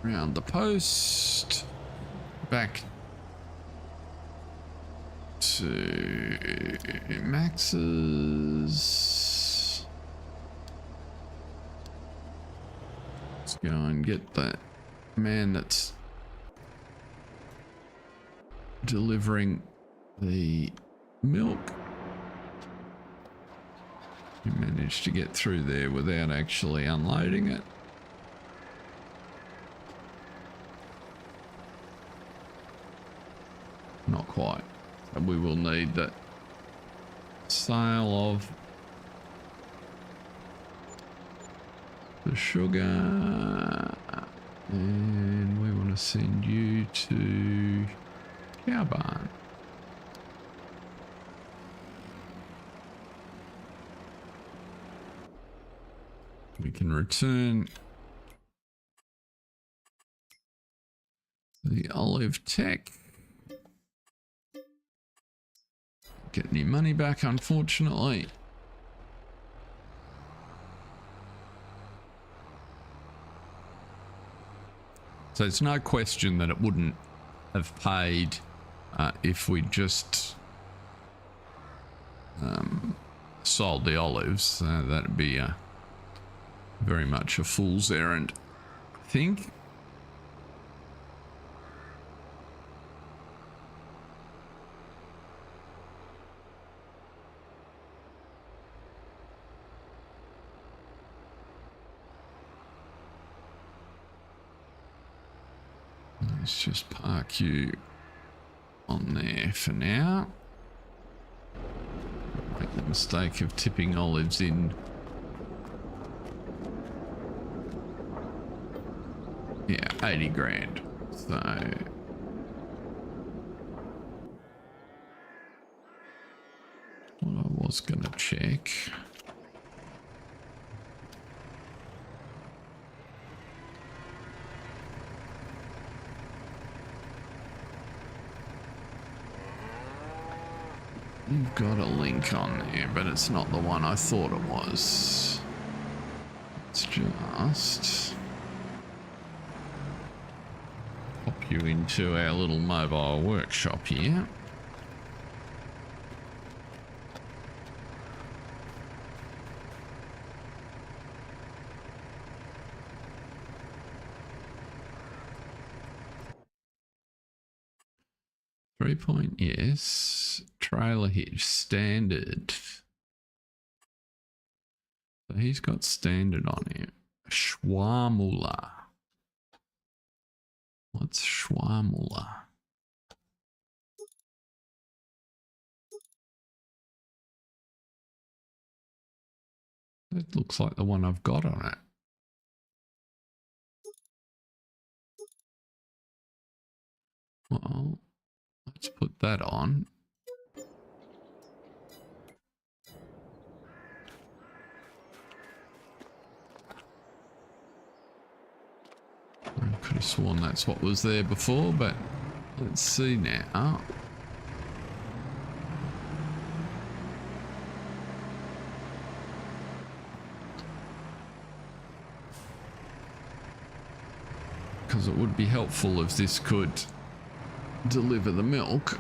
Round the post. Back to Max's. Let's go and get that man that's delivering the milk. You managed to get through there without actually unloading it. Not quite. And we will need that sale of the sugar, and we want to send you to Cow Barn. We can return the olive tech. Get any money back, unfortunately. So it's no question that it wouldn't have paid if we just sold the olives. That'd be very much a fool's errand, I think. Let's just park you on there for now. Make the mistake of tipping olives in. Yeah, 80 grand. So what I was gonna check. You've got a link on there, but it's not the one I thought it was. It's just pop you into our little mobile workshop here. Three-point, yes. Trailer hitch, standard. So he's got standard on him. Schwamula. What's Schwamula? That looks like the one I've got on it. Well, let's put that on. I could have sworn that's what was there before, but let's see now. Because it would be helpful if this could deliver the milk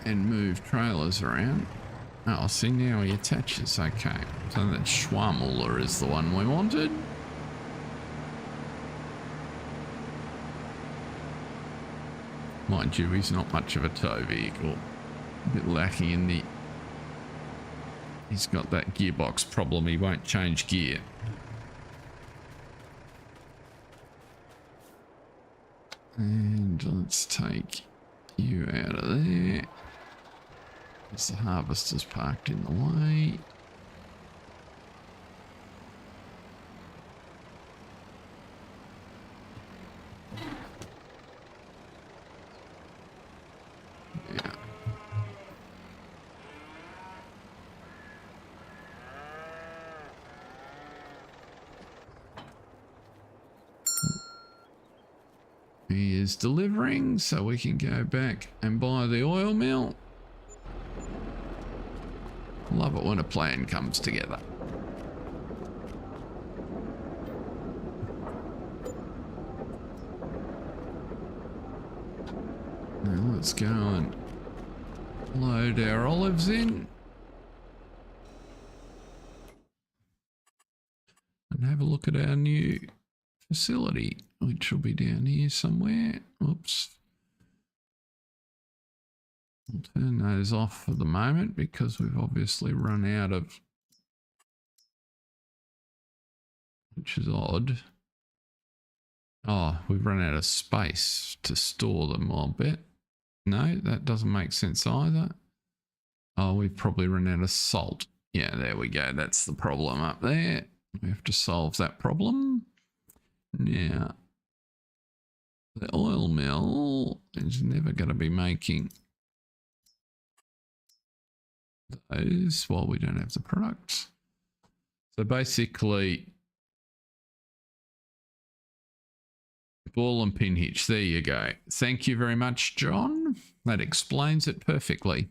and move trailers around. Oh, see, now he attaches. Okay, so that Schwamuller is the one we wanted. Mind you, he's not much of a tow vehicle. A bit lacking in the... He's got that gearbox problem. He won't change gear. And let's take you out of there. Because the harvester's parked in the way. Yeah. He is delivering, so we can go back and buy the oil mill. Love it when a plan comes together. Now let's go and load our olives in. And have a look at our new facility, which will be down here somewhere. Oops. I'll turn those off for the moment because we've obviously run out of, which is odd. Oh, we've run out of space to store them, I'll bet. No, that doesn't make sense either. Oh, we've probably run out of salt. Yeah, there we go. That's the problem up there. We have to solve that problem. Now, the oil mill is never going to be making those while we don't have the products. So basically, ball and pin hitch. There you go. Thank you very much, John. That explains it perfectly.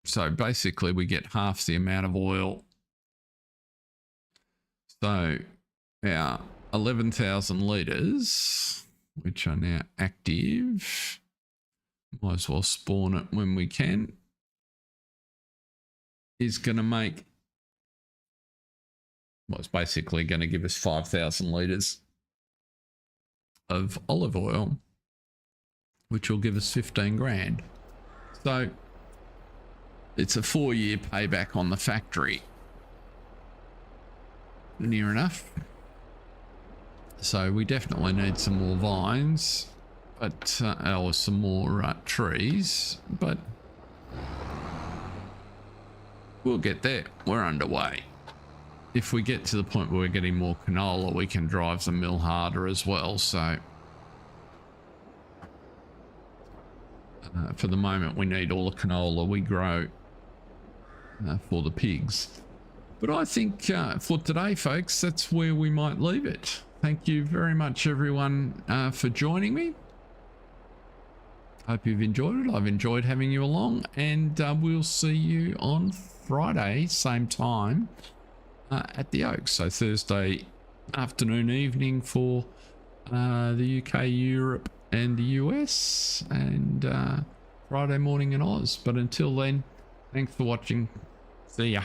So basically we get half the amount of oil. So our 11,000 litres, which are now active, might as well spawn it when we can, is going to make, well, it's basically going to give us 5,000 litres of olive oil, which will give us 15 grand. So it's a 4-year payback on the factory. Near enough. So we definitely need some more vines, but or some more trees, but we'll get there. We're underway. If we get to the point where we're getting more canola, we can drive the mill harder as well. So for the moment, we need all the canola we grow for the pigs. But I think for today, folks, that's where we might leave it. Thank you very much, everyone, for joining me. Hope you've enjoyed it. I've enjoyed having you along, and we'll see you on Friday, same time, at the Oaks. So Thursday afternoon, evening for the UK, Europe, and the US, and Friday morning in Oz. But until then, thanks for watching. See ya.